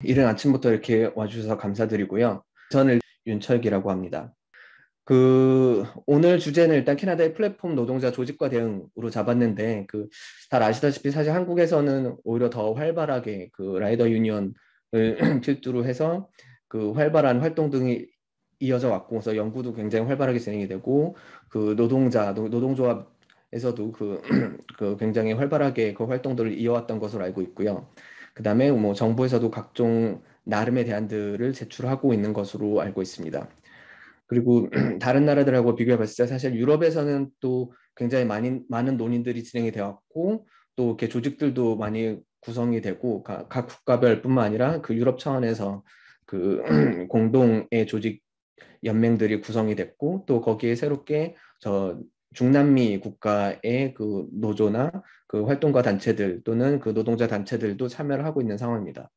이른 아침부터 이렇게 와주셔서 감사드리고요. 저는 윤철기라고 합니다. 오늘 주제는 일단 캐나다의 플랫폼 노동자 조직과 대응으로 잡았는데, 잘 아시다시피 사실 한국에서는 오히려 더 활발하게 라이더 유니언을 필두로 해서 활발한 활동 등이 이어져 왔고, 그래서 연구도 굉장히 활발하게 진행이 되고, 노동조합에서도 굉장히 활발하게 그 활동들을 이어왔던 것으로 알고 있고요. 그 다음에 뭐 정부에서도 각종 나름의 대안들을 제출하고 있는 것으로 알고 있습니다. 그리고 다른 나라들하고 비교해 봤을 때 사실 유럽에서는 또 굉장히 많은 논의들이 진행이 되었고, 또 이렇게 조직들도 많이 구성이 되고, 각 국가별뿐만 아니라 유럽 차원에서 공동의 조직 연맹들이 구성이 됐고, 또 거기에 새롭게 중남미 국가의 노조나 활동가 단체들 또는 노동자 단체들도 참여를 하고 있는 상황입니다.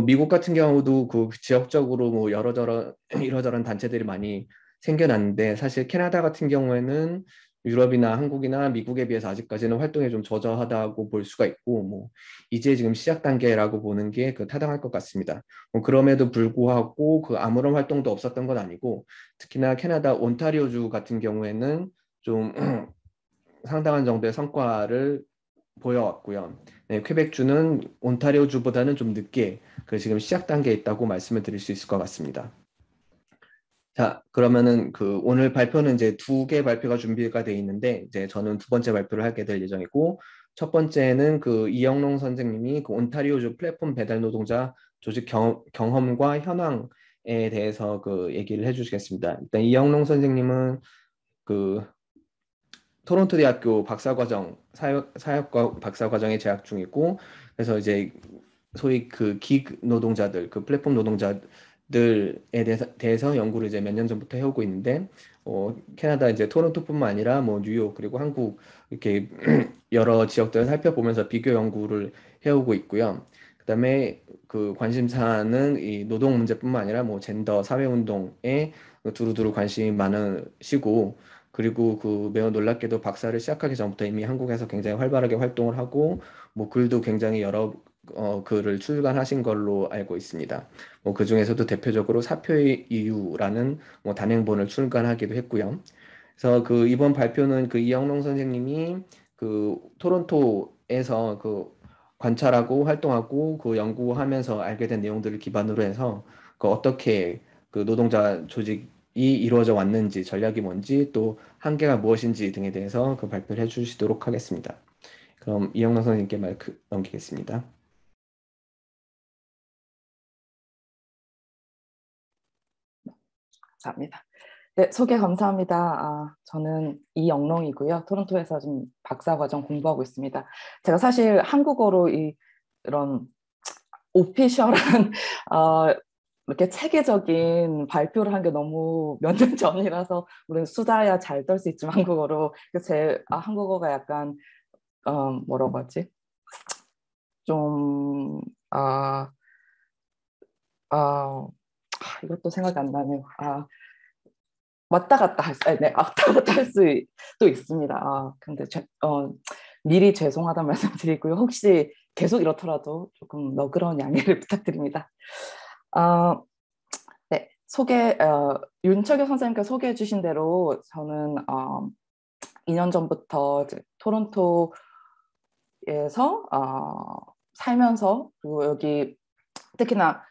미국 같은 경우도 지역적으로 뭐 여러저런 이러저런 단체들이 많이 생겨났는데, 사실 캐나다 같은 경우에는 유럽이나 한국이나 미국에 비해서 아직까지는 활동이 좀 저조하다고 볼 수가 있고, 뭐 이제 지금 시작 단계라고 보는 게 타당할 것 같습니다. 그럼에도 불구하고 아무런 활동도 없었던 건 아니고, 특히나 캐나다 온타리오주 같은 경우에는 좀 상당한 정도의 성과를 보여왔고요. 네, 퀘벡주는 온타리오주보다는 좀 늦게 지금 시작 단계에 있다고 말씀을 드릴 수 있을 것 같습니다. 자, 그러면은 오늘 발표는 이제 두 개 발표가 준비가 돼 있는데, 이제 저는 두 번째 발표를 하게 될 예정이고, 첫 번째는 이영롱 선생님이 온타리오주 플랫폼 배달 노동자 조직 경험과 현황에 대해서 얘기를 해주시겠습니다. 일단 이영롱 선생님은 토론토 대학교 박사과정 사역과 박사과정에 재학 중이고, 그래서 이제 소위 긱 노동자들, 플랫폼 노동자들에 대해서 연구를 이제 몇 년 전부터 해오고 있는데, 캐나다 이제 토론토뿐만 아니라 뭐 뉴욕 그리고 한국 이렇게 여러 지역들을 살펴보면서 비교 연구를 해오고 있고요. 그다음에 관심사는 이 노동 문제뿐만 아니라 뭐 젠더 사회 운동에 두루두루 관심이 많으시고, 그리고 매우 놀랍게도 박사를 시작하기 전부터 이미 한국에서 굉장히 활발하게 활동을 하고, 뭐 글도 굉장히 여러 글을 출간하신 걸로 알고 있습니다. 뭐 그 중에서도 대표적으로 사표의 이유라는 뭐 단행본을 출간하기도 했고요. 그래서 이번 발표는 이영롱 선생님이 토론토에서 관찰하고 활동하고 연구하면서 알게 된 내용들을 기반으로 해서 어떻게 노동자 조직이 이루어져 왔는지, 전략이 뭔지, 또 한계가 무엇인지 등에 대해서 발표를 해주시도록 하겠습니다. 그럼 이영롱 선생님께 마이크 넘기겠습니다. 감사합니다. 네, 소개 감사합니다. 저는 이영롱이고요. 토론토에서 지금 박사과정 공부하고 있습니다. 제가 사실 한국어로 이런 오피셜한 이렇게 체계적인 발표를 한 게 너무 몇 년 전이라서 우리는 수다야 잘 떨 수 있지만 한국어로 제 한국어가 약간 뭐라고 하지? 좀 이것도 생각이 안 나네요. 왔다 갔다 네, 왔다 갔다 할 수도 있습니다. 근데 미리 죄송하다는 말씀드리고요. 혹시 계속 이렇더라도 조금 너그러운 양해를 부탁드립니다. 네, 윤철교 선생님께서 소개해 주신 대로 저는 2년 전부터 토론토에서 살면서, 그리고 여기 특히나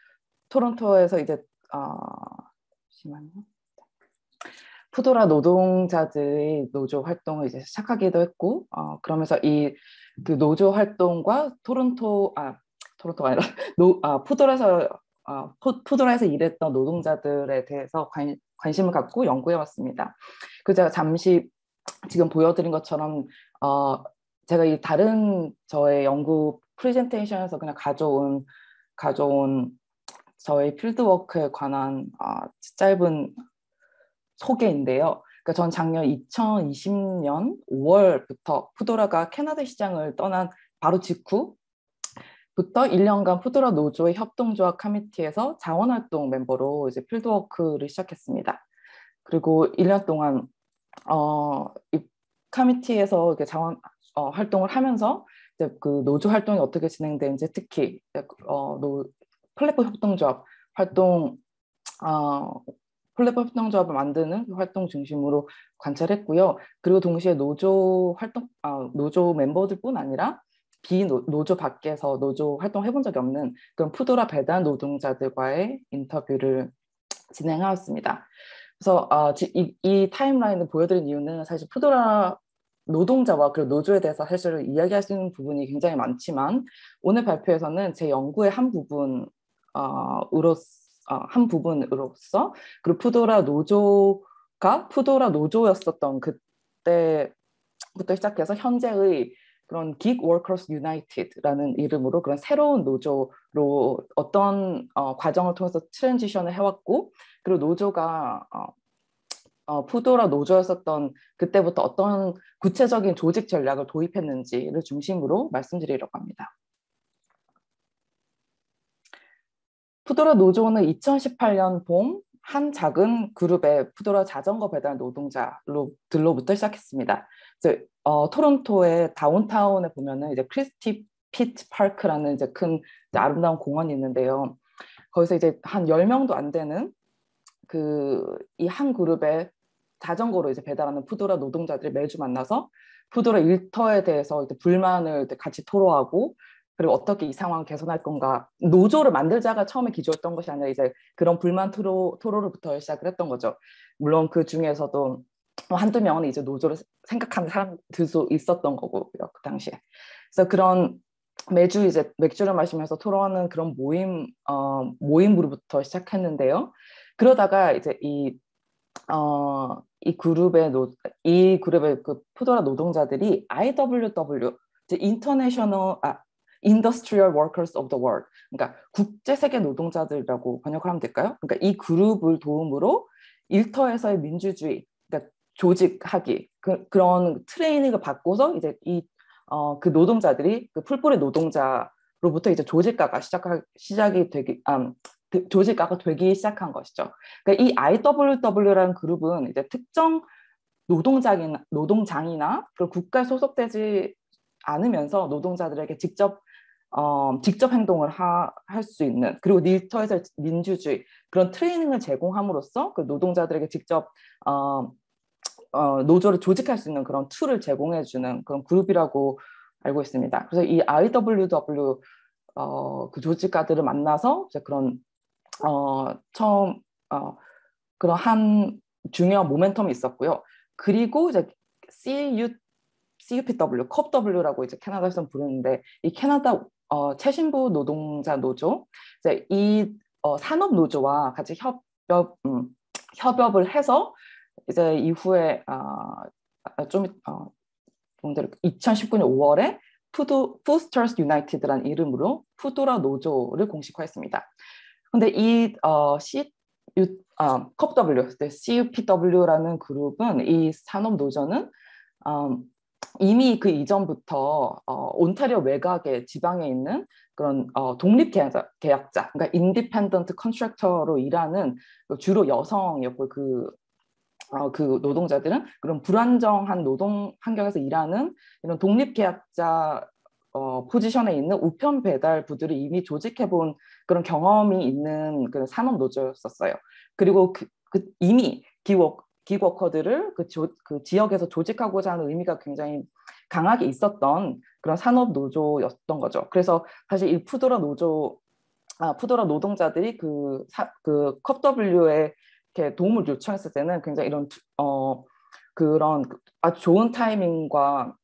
토론토에서 이제 잠시만요. 푸도라 노동자들의 노조 활동을 이제 시작하기도 했고, 그러면서 노조 활동과 토론토가 아니라 푸도라에서 일했던 노동자들에 대해서 관심을 갖고 연구해 왔습니다. 그래서 제가 잠시 지금 보여드린 것처럼 제가 이 다른 저의 연구 프레젠테이션에서 그냥 가져온 저의 필드워크에 관한 짧은 소개인데요. 그러니까 전 작년 2020년 5월부터 푸도라가 캐나다 시장을 떠난 바로 직후부터 1년간 푸도라 노조의 협동조합 커미티에서 자원활동 멤버로 이제 필드워크를 시작했습니다. 그리고 1년 동안 이 커미티에서 이렇게 자원 활동을 하면서 이제 노조 활동이 어떻게 진행되는지, 특히 플랫폼 협동조합 활동 플랫폼 협동조합을 만드는 활동 중심으로 관찰했고요. 그리고 동시에 노조 활동 노조 멤버들뿐 아니라 비노조 밖에서 노조 활동해본 적이 없는 그런 푸도라 배달 노동자들과의 인터뷰를 진행하였습니다. 그래서 이 타임라인을 보여드린 이유는 사실 푸도라 노동자와 그리고 노조에 대해서 사실 이야기할 수 있는 부분이 굉장히 많지만 오늘 발표에서는 제 연구의 한 부분으로서 그리고 푸도라 노조였었던 그때부터 시작해서 현재의 그런 Gig Workers United라는 이름으로 그런 새로운 노조로 어떤 과정을 통해서 트랜지션을 해왔고 그리고 노조가 푸도라 노조였었던 그때부터 어떤 구체적인 조직 전략을 도입했는지를 중심으로 말씀드리려고 합니다. 푸도라 노조는 2018년 봄 한 작은 그룹의 푸도라 자전거 배달 노동자들로부터 시작했습니다. 토론토의 다운타운에 보면은 이제 크리스티 피트 파크라는 이제 큰 이제 아름다운 공원이 있는데요. 거기서 이제 한 10명도 안 되는 이 한 그룹의 자전거로 이제 배달하는 푸도라 노동자들이 매주 만나서 푸도라 일터에 대해서 이제 불만을 이제 같이 토로하고 그리고 어떻게 이 상황을 개선할 건가. 노조를 만들자가 처음에 기조였던 것이 아니라 이제 그런 불만 토로로부터 시작을 했던 거죠. 물론 그 중에서도 한두 명은 이제 노조를 생각하는 사람들도 있었던 거고요, 그 당시에. 그래서 그런 매주 이제 맥주를 마시면서 토론하는 그런 모임으로부터 시작했는데요. 그러다가 이제 이 그룹의 그 푸도라 노동자들이 IWW, 이제 Industrial Workers of the World, 그러니까 국제 세계 노동자들이라고 번역을 하면 될까요? 그러니까 이 그룹을 도움으로 일터에서의 민주주의, 그러니까 조직하기 그런 트레이닝을 받고서 이제 그 노동자들이 그 풀뿌리 노동자로부터 이제 조직가가 되기 시작한 것이죠. 그러니까 이 IWW라는 그룹은 이제 특정 노동장이나 그런 국가에 소속되지 않으면서 노동자들에게 직접 행동을 할 수 있는 그리고 일터에서 민주주의 그런 트레이닝을 제공함으로써 그 노동자들에게 직접 노조를 조직할 수 있는 그런 툴을 제공해주는 그런 그룹이라고 알고 있습니다. 그래서 이 IWW 그 조직가들을 만나서 이제 그런 처음 그런 한 중요한 모멘텀이 있었고요. 그리고 이제 CUPW, CUPW라고 이제 캐나다에서 부르는데 이 캐나다 최신부 노동자 노조, 이제 이 산업 노조와 같이 협업을 해서 이제 이후에 2019년 5월에 푸스터스 유나이티드라는 이름으로 푸도라 노조를 공식화했습니다. 근데 이 CUPW라는 그룹은 이 산업 노조는 이미 그 이전부터 온타리오 외곽의 지방에 있는 그런 독립 계약자, 그러니까 인디펜던트 컨트랙터로 일하는 주로 여성이었고 그 노동자들은 그런 불안정한 노동 환경에서 일하는 이런 독립 계약자 포지션에 있는 우편 배달부들을 이미 조직해본 그런 경험이 있는 그런 산업 노조였었어요. 그리고 이미 기워커들을 그 지역에서 조직하고자 하는 의미가 굉장히 강하게 있었던 그런 산업 노조였던 거죠. 그래서 사실 이 푸도라 노동자들이 그 컵W에 이렇게 도움을 요청했을 때는 굉장히 이런 그런 아주 좋은 타이밍과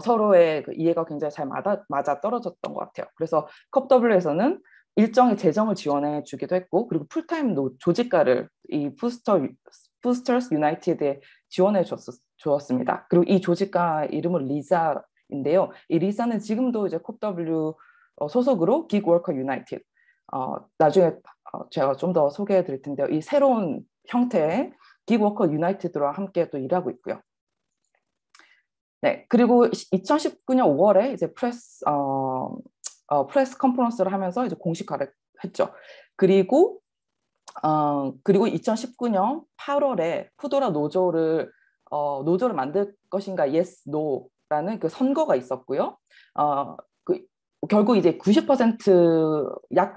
서로의 그 이해가 굉장히 잘 맞아 떨어졌던 것 같아요. 그래서 컵W에서는 일정의 재정을 지원해 주기도 했고 그리고 풀타임 조직가를 이 푸스터스 유나이티드에 지원해 주었습니다. 그리고 이 조직가 이름은 리사인데요. 이 리사는 지금도 이제 컵W 소속으로 Gig Worker United 나중에 제가 좀 더 소개해 드릴 텐데요. 이 새로운 형태의 Gig Worker United와 함께 또 일하고 있고요. 네, 그리고 2019년 5월에 이제 프레스 컨퍼런스를 하면서 이제 공식화를 했죠. 그리고 2019년 8월에 푸도라 노조를 만들 것인가 yes, no라는 그 선거가 있었고요. 결국 이제 약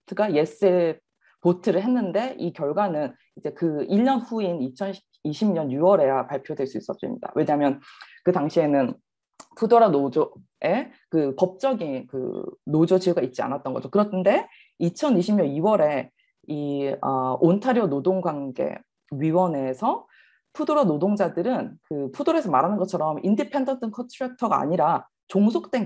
마이크로소프트가 예스에 보트를 했는데 이 결과는 이제 그 1년 후인 2020년 6월에야 발표될 수 있었습니다. 왜냐하면 그 당시에는 푸도라 노조에 그 법적인 그 노조 지위가 있지 않았던 거죠. 그런데 2020년 2월에 이 온타리오 노동관계위원회에서 푸도라 노동자들은 그 푸도라에서 말하는 것처럼 인디펜던트 컨트랙터가 아니라 종속된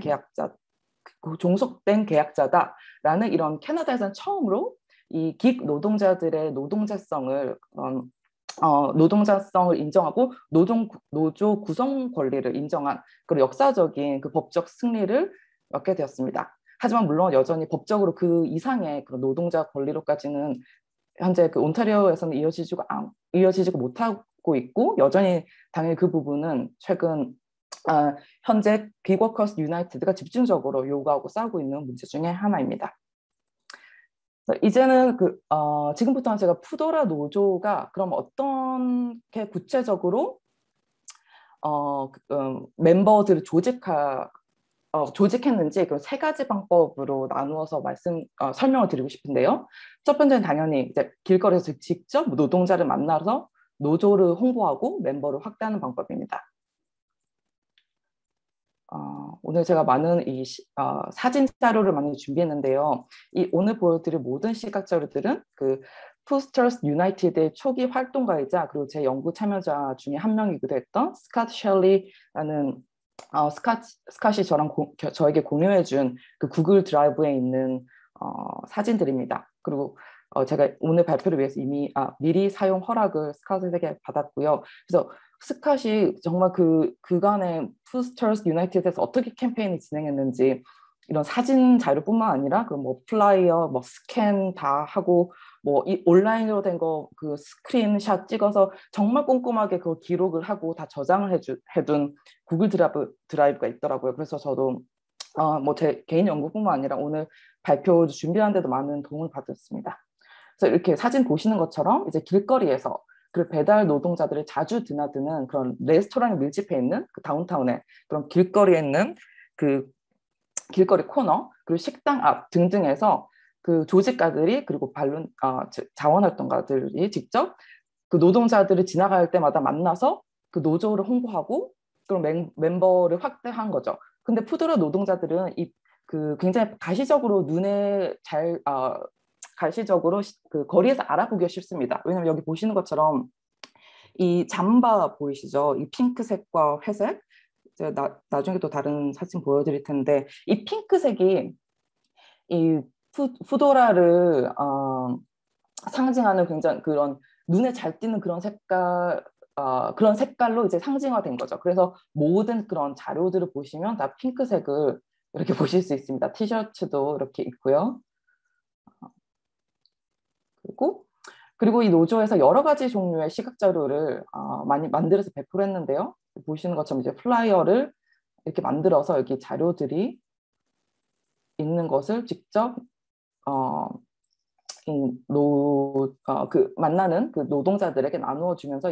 계약자다라는 이런 캐나다에서는 처음으로 이 긱 노동자들의 노동자성을 인정하고 노조 구성 권리를 인정한 그런 역사적인 그 법적 승리를 얻게 되었습니다. 하지만 물론 여전히 법적으로 그 이상의 그런 노동자 권리로까지는 현재 그 온타리오에서는 이어지지가 못하고 있고 여전히 당연히 그 부분은 최근 현재 빅워커스 유나이티드가 집중적으로 요구하고 싸우고 있는 문제 중에 하나입니다. 이제는 지금부터는 제가 푸도라 노조가 그럼 어떻게 구체적으로 멤버들을 조직했는지 그런 세 가지 방법으로 나누어서 설명을 드리고 싶은데요. 첫 번째는 당연히 이제 길거리에서 직접 노동자를 만나서 노조를 홍보하고 멤버를 확대하는 방법입니다. 오늘 제가 많은 사진 자료를 많이 준비했는데요. 오늘 보여드릴 모든 시각 자료들은 그 푸스터스 유나이티드의 초기 활동가이자 그리고 제 연구 참여자 중에 한 명이기도 했던 스캇 셸리라는 스캇이 저에게 공유해준 그 구글 드라이브에 있는 사진들입니다. 그리고 제가 오늘 발표를 위해서 이미 미리 사용 허락을 스캇에게 받았고요. 그래서 스캇이 정말 그간의 푸스터스 유나이티드에서 어떻게 캠페인을 진행했는지 이런 사진 자료뿐만 아니라 뭐 플라이어, 뭐 스캔 다 하고 뭐 이 온라인으로 된 거 그 스크린샷 찍어서 정말 꼼꼼하게 그걸 기록을 하고 다 저장을 해둔 구글 드라이브가 있더라고요. 그래서 저도 뭐 제 개인 연구뿐만 아니라 오늘 발표 준비하는 데도 많은 도움을 받았습니다. 그래서 이렇게 사진 보시는 것처럼 이제 길거리에서 그 배달 노동자들이 자주 드나드는 그런 레스토랑에 밀집해 있는 그 다운타운에 그런 길거리에 있는 그 길거리 코너 그리고 식당 앞 등등에서 그 조직가들이 그리고 자원활동가들이 직접 그 노동자들을 지나갈 때마다 만나서 그 노조를 홍보하고 그런 멤버를 확대한 거죠. 근데 푸드러 노동자들은 굉장히 가시적으로 가시적으로 그 거리에서 알아보기가 쉽습니다. 왜냐면 여기 보시는 것처럼 이 잠바 보이시죠? 이 핑크색과 회색. 제가 나중에 또 다른 사진 보여드릴 텐데 이 핑크색이 이 푸도라를 상징하는 굉장히 그런 눈에 잘 띄는 그런 색깔로 이제 상징화된 거죠. 그래서 모든 그런 자료들을 보시면 다 핑크색을 이렇게 보실 수 있습니다. 티셔츠도 이렇게 있고요. 그리고 이 노조에서 여러 가지 종류의 시각 자료를 많이 만들어서 배포를 했는데요. 보시는 것처럼 이제 플라이어를 이렇게 만들어서 여기 자료들이 있는 것을 직접 만나는 그 노동자들에게 나누어 주면서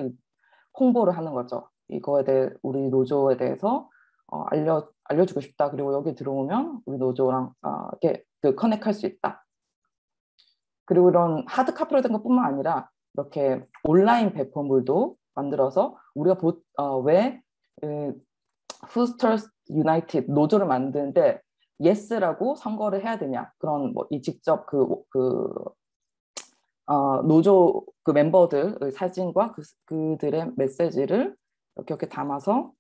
홍보를 하는 거죠. 이거에 대해 우리 노조에 대해서 알려주고 싶다. 그리고 여기 들어오면 우리 노조랑 이렇게 커넥할 수 있다. 그리고 이런 하드 카피로 된 것뿐만 아니라 이렇게 온라인 배포물도 만들어서 우리가 왜 푸스터스 유나이티드 노조를 만드는데 예스라고 선거를 해야 되냐 그런 직접 노조 그 멤버들의 사진과 그들의 메시지를 이렇게 담아서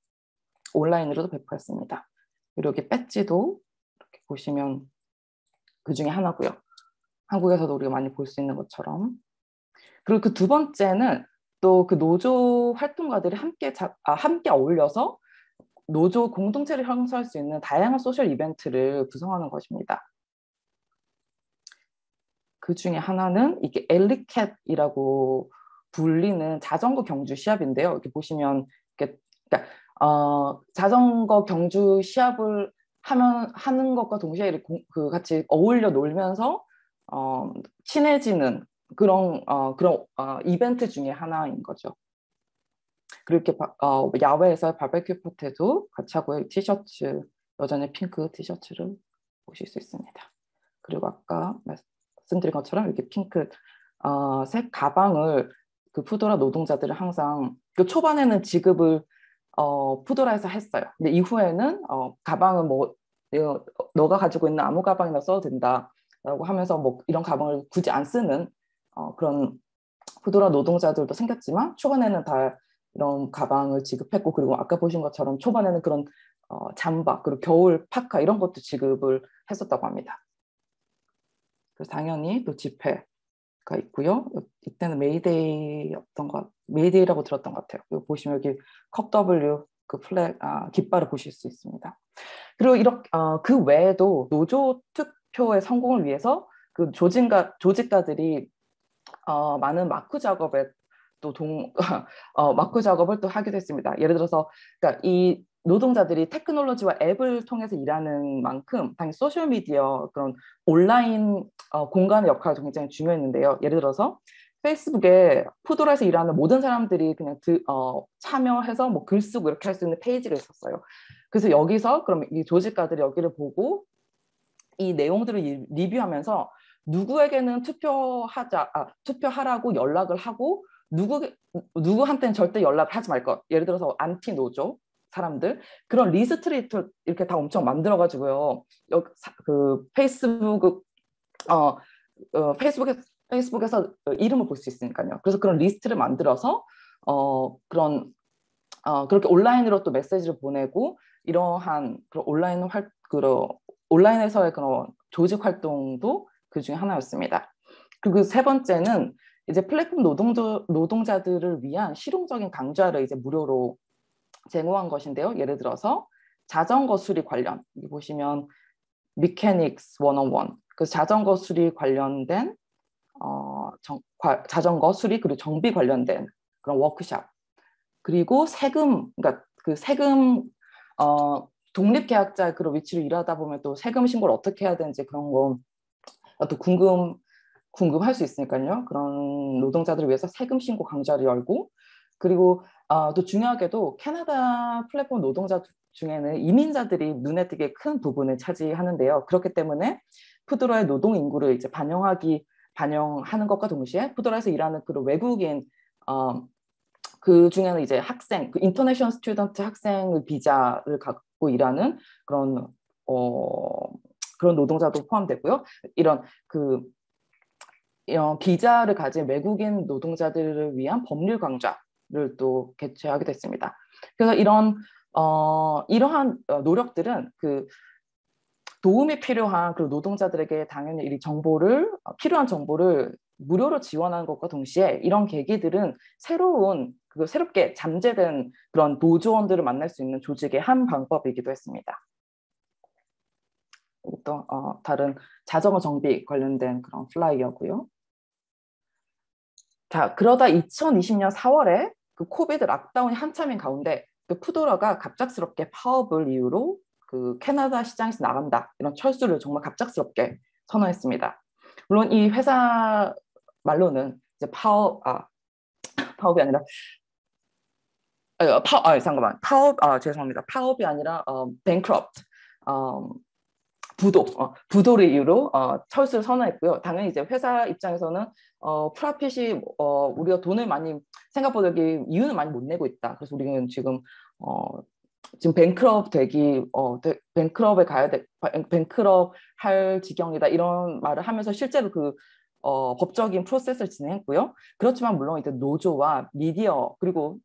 온라인으로도 배포했습니다. 그리고 여기 배지도 이렇게 보시면 그 중에 하나고요. 한국에서도 우리가 많이 볼 수 있는 것처럼. 그리고 그 두 번째는 또 그 노조 활동가들이 함께 어울려서 노조 공동체를 형성할 수 있는 다양한 소셜 이벤트를 구성하는 것입니다. 그 중에 하나는 이게 엘리캣이라고 불리는 자전거 경주 시합인데요. 이렇게 보시면 그러니까 자전거 경주 시합을 하는 것과 동시에 같이 어울려 놀면서 친해지는 그런 이벤트 중에 하나인 거죠. 그리고 이렇게 야외에서 바베큐 파티도 같이 하고요. 티셔츠 여전히 핑크 티셔츠를 보실 수 있습니다. 그리고 아까 말씀드린 것처럼 이렇게 핑크 색 가방을 그 푸도라 노동자들은 항상 그 초반에는 지급을 푸도라에서 했어요. 근데 이후에는 가방은 뭐 너가 가지고 있는 아무 가방이나 써도 된다라고 하면서 뭐 이런 가방을 굳이 안 쓰는 그런 푸도라 노동자들도 생겼지만 초반에는 다 이런 가방을 지급했고 그리고 아까 보신 것처럼 초반에는 그런 잠바 그리고 겨울 파카 이런 것도 지급을 했었다고 합니다. 그래서 당연히 또 집회가 있고요. 이때는 메이데이라고 들었던 것 같아요. 여기 보시면 여기 컵 W 그 플랫 깃발을 보실 수 있습니다. 그리고 이렇게 그 외에도 노조 투표의 성공을 위해서 그 조직가들이 많은 마크 작업에 또 마크 작업을 또 하기도 했습니다. 예를 들어서 그러니까 이 노동자들이 테크놀로지와 앱을 통해서 일하는 만큼 당연히 소셜 미디어 그런 온라인 공간의 역할도 굉장히 중요했는데요. 예를 들어서 페이스북에 푸도라에서 일하는 모든 사람들이 그냥 참여해서 뭐 글 쓰고 이렇게 할 수 있는 페이지가 있었어요. 그래서 여기서 그럼 이 조직가들이 여기를 보고 이 내용들을 리뷰하면서 누구에게는 투표하라고 연락을 하고 누구한테는 절대 연락을 하지 말 것. 예를 들어서 안티 노조 사람들 그런 리스트를 이렇게 다 엄청 만들어가지고요. 그 페이스북에서 이름을 볼 수 있으니까요. 그래서 그런 리스트를 만들어서 그렇게 온라인으로 또 메시지를 보내고 이러한 그런 온라인에서의 그런 조직 활동도 그 중에 하나였습니다. 그리고 세 번째는 이제 플랫폼 노동자들을 위한 실용적인 강좌를 이제 무료로 제공한 것인데요. 예를 들어서 자전거 수리 관련 여기 보시면 Mechanics 101 그 자전거 수리 관련된 자전거 수리 그리고 정비 관련된 그런 워크샵 그리고 그러니까 그 세금 독립계약자 그런 위치로 일하다 보면 또 세금 신고를 어떻게 해야 되는지 그런 거 또 궁금할 수 있으니까요. 그런 노동자들을 위해서 세금 신고 강좌를 열고 그리고 또 중요하게도 캐나다 플랫폼 노동자 중에는 이민자들이 눈에 띄게 큰 부분을 차지하는데요. 그렇기 때문에 푸드라의 노동 인구를 이제 반영하는 것과 동시에 푸드라에서 일하는 그런 외국인 그 중에는 이제 학생, 그 인터내셔널 스튜던트 학생의 비자를 갖고 일하는 그런 노동자도 포함되고요. 이런 비자를 가진 외국인 노동자들을 위한 법률 강좌를 또 개최하게 됐습니다. 그래서 이러한 노력들은 그 도움이 필요한 그 노동자들에게 당연히 필요한 정보를 무료로 지원하는 것과 동시에 이런 계기들은 새롭게 잠재된 그런 노조원들을 만날 수 있는 조직의 한 방법이기도 했습니다. 또 다른 자전거 정비 관련된 그런 플라이어고요. 자, 그러다 2020년 4월에 그 코비드 락다운이 한참인 가운데 그 푸도라가 갑작스럽게 파업을 이유로 그 캐나다 시장에서 나간다 이런 철수를 정말 갑작스럽게 선언했습니다. 물론 이 회사 말로는 이제 파업이 아니라 죄송합니다. 파업이 아니라 bankrupt 부도를 이유로 철수를 선언했고요. 당연히 이제 회사 입장에서는 프라핏이 우리가 돈을 많이 생각보다 이윤을 많이 못 내고 있다. 그래서 우리는 지금 뱅크럽에 가야 돼, 뱅크럽 할 지경이다 이런 말을 하면서 실제로 그 법적인 프로세스를 진행했고요. 그렇지만 물론 이제 노조와 미디어 그리고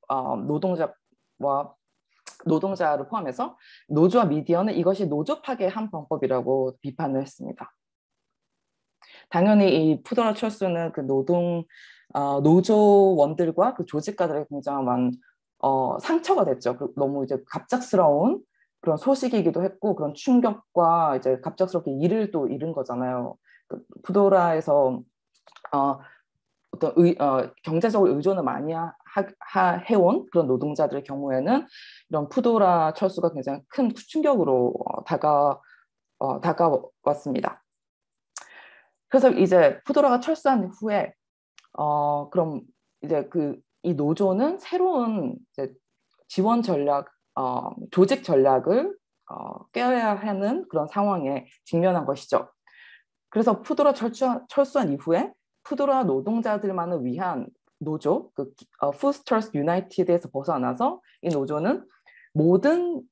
노동자를 포함해서 노조와 미디어는 이것이 노조 파괴의 한 방법이라고 비판을 했습니다. 당연히 이 푸도라 철수는 그 노조원들과 그 조직가들의 굉장한 상처가 됐죠. 너무 이제 갑작스러운 그런 소식이기도 했고 그런 충격과 이제 갑작스럽게 일을 또 잃은 거잖아요. 푸도라에서 어떤 경제적으로 의존을 많이 해온 그런 노동자들의 경우에는 이런 푸도라 철수가 굉장히 큰 충격으로 다가왔습니다. 그래서 이제 푸도라가 철수한 후에 그럼 이제 이 노조는 새로운 이제 지원 전략, 조직 전략을 꿰어야 하는 그런 상황에 직면한 것이죠. 그래서 푸드라 철수한 이후에 푸드라 노동자들만을 위한 노조, 푸스터스 유나이티드에서 벗어나서 이 노조는 모든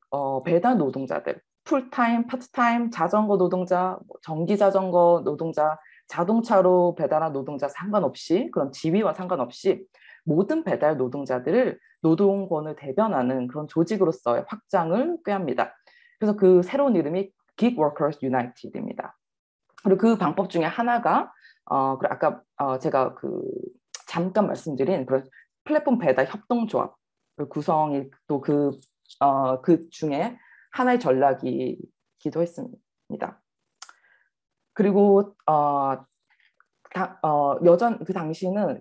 배달 노동자들, 풀타임, 파트타임, 자전거 노동자, 전기 자전거 노동자, 자동차로 배달한 노동자 상관없이 그런 지위와 상관없이 모든 배달 노동자들을 노동권을 대변하는 그런 조직으로서의 확장을 꾀합니다. 그래서 그 새로운 이름이 Gig Workers United입니다. 그리고 그 방법 중에 하나가 그리고 아까 제가 잠깐 말씀드린 그런 플랫폼 배달 협동조합 구성이 또 그 중에 하나의 전략이기도 했습니다. 그리고 그 당시는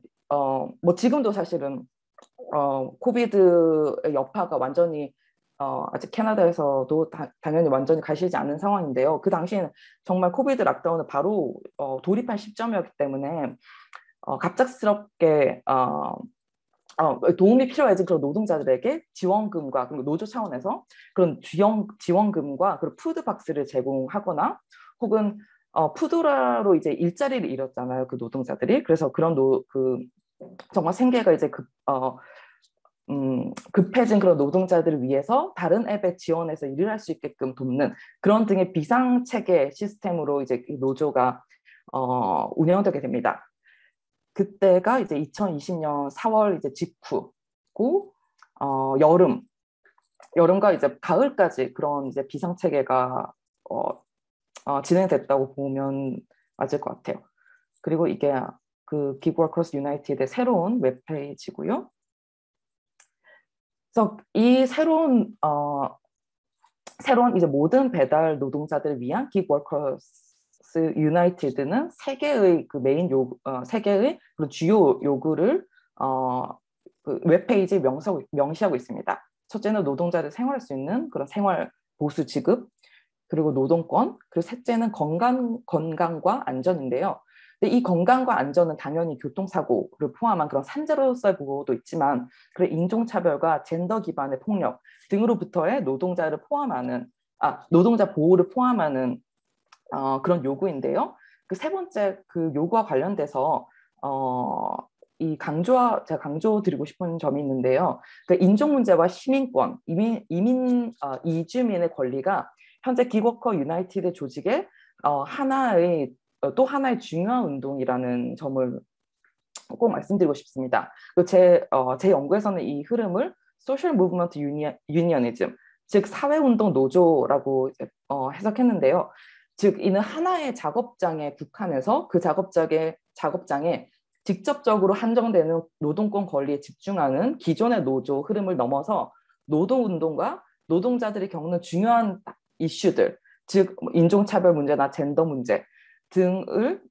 뭐 지금도 사실은 코비드의 여파가 완전히 아직 캐나다에서도 당연히 완전히 가시지 않은 상황인데요. 그 당시에는 정말 코비드 락다운을 바로 돌입한 시점이었기 때문에 갑작스럽게 도움이 필요해진 그런 노동자들에게 지원금과 그리고 노조 차원에서 그런 지원금과 그리고 푸드박스를 제공하거나 혹은 푸드라로 이제 일자리를 잃었잖아요. 그 노동자들이. 그래서 그런 정말 생계가 이제 급해진 그런 노동자들을 위해서 다른 앱에 지원해서 일을 할 수 있게끔 돕는 그런 등의 비상체계 시스템으로 이제 이 노조가 운영되게 됩니다. 그때가 이제 2020년 4월 이제 직후고 여름과 이제 가을까지 그런 이제 비상체계가 진행됐다고 보면 맞을 것 같아요. 그리고 이게 그 Gig Workers United의 새로운 웹페이지고요. 그래서 이 새로운 이제 모든 배달 노동자들을 위한 Gig Workers United는 세 개의 그 메인 세 개의 주요 요구를 그 웹페이지에 명시하고 있습니다. 첫째는 노동자들 생활할 수 있는 그런 생활 보수 지급, 그리고 노동권, 그리고 셋째는 건강과 안전인데요. 근데 이 건강과 안전은 당연히 교통사고를 포함한 그런 산재로서의 보호도 있지만 그런 인종차별과 젠더 기반의 폭력 등으로부터의 노동자 보호를 포함하는 그런 요구인데요. 그 세 번째 그 요구와 관련돼서 제가 강조드리고 싶은 점이 있는데요. 그 인종 문제와 시민권, 이주민의 권리가 현재 기워커 유나이티드 조직의 또 하나의 중요한 운동이라는 점을 꼭 말씀드리고 싶습니다. 제 연구에서는 이 흐름을 소셜 무브먼트 유니언이즘, 즉 사회운동 노조라고 해석했는데요. 즉 이는 하나의 작업장에 국한해서 그 작업장에 직접적으로 한정되는 노동권 권리에 집중하는 기존의 노조 흐름을 넘어서 노동운동과 노동자들이 겪는 중요한 이슈들, 즉 인종차별 문제나 젠더 문제 등을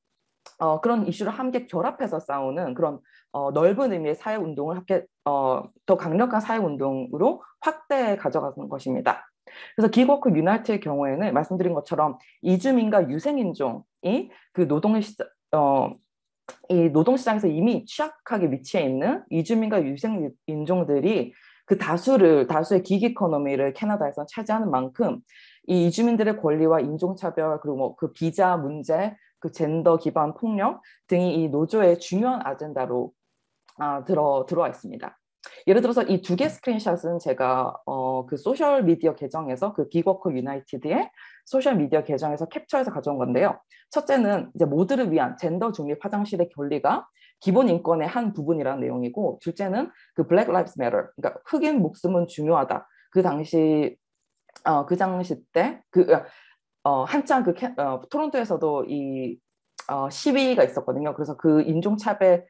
그런 이슈를 함께 결합해서 싸우는 그런 넓은 의미의 사회운동을 더 강력한 사회운동으로 확대해 가져가는 것입니다. 그래서 기워크 유나이트의 경우에는 말씀드린 것처럼 이주민과 유생인종이 그 이 노동시장에서 이미 취약하게 위치해 있는 이주민과 유생인종들이 그 다수의 기기 이코노미를 캐나다에서 차지하는 만큼 이 이주민들의 권리와 인종차별 그리고 뭐 그 비자 문제, 그 젠더 기반 폭력 등이 이 노조의 중요한 아젠다로 들어와 있습니다. 예를 들어서 이 두 개 스크린샷은 제가 그 소셜 미디어 계정에서 그 기워커 유나이티드의 소셜 미디어 계정에서 캡처해서 가져온 건데요. 첫째는 이제 모두를 위한 젠더 중립 화장실의 권리가 기본 인권의 한 부분이라는 내용이고, 둘째는 그 Black Lives Matter, 그러니까 흑인 목숨은 중요하다. 그 당시 때 한창 토론토에서도 이 시위가 있었거든요. 그래서 그 인종차별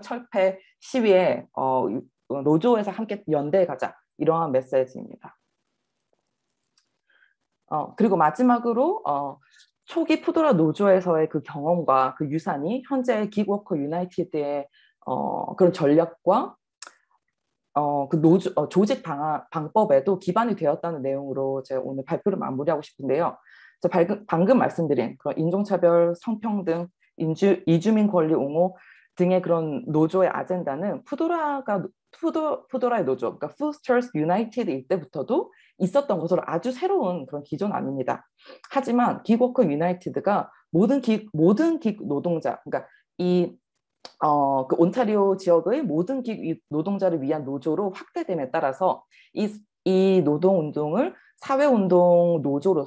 철폐 시위에 노조에서 함께 연대해 가자, 이러한 메시지입니다. 그리고 마지막으로 초기 푸드라 노조에서의 그 경험과 그 유산이 현재 기워커 유나이티드의 그런 전략과 조직 방법에도 기반이 되었다는 내용으로 제가 오늘 발표를 마무리하고 싶은데요. 방금 말씀드린 그런 인종차별, 성평등, 이주민 권리 옹호 등의 그런 노조의 아젠다는 푸드라의 노조, 그러니까 Foodsters United 이때부터도 있었던 것으로 아주 새로운 그런 기조는 아닙니다. 하지만 기워커 유나이티드가 모든 기 노동자, 그러니까 그 온타리오 지역의 모든 기 노동자를 위한 노조로 확대됨에 따라서 이 노동 운동을 사회 운동 노조로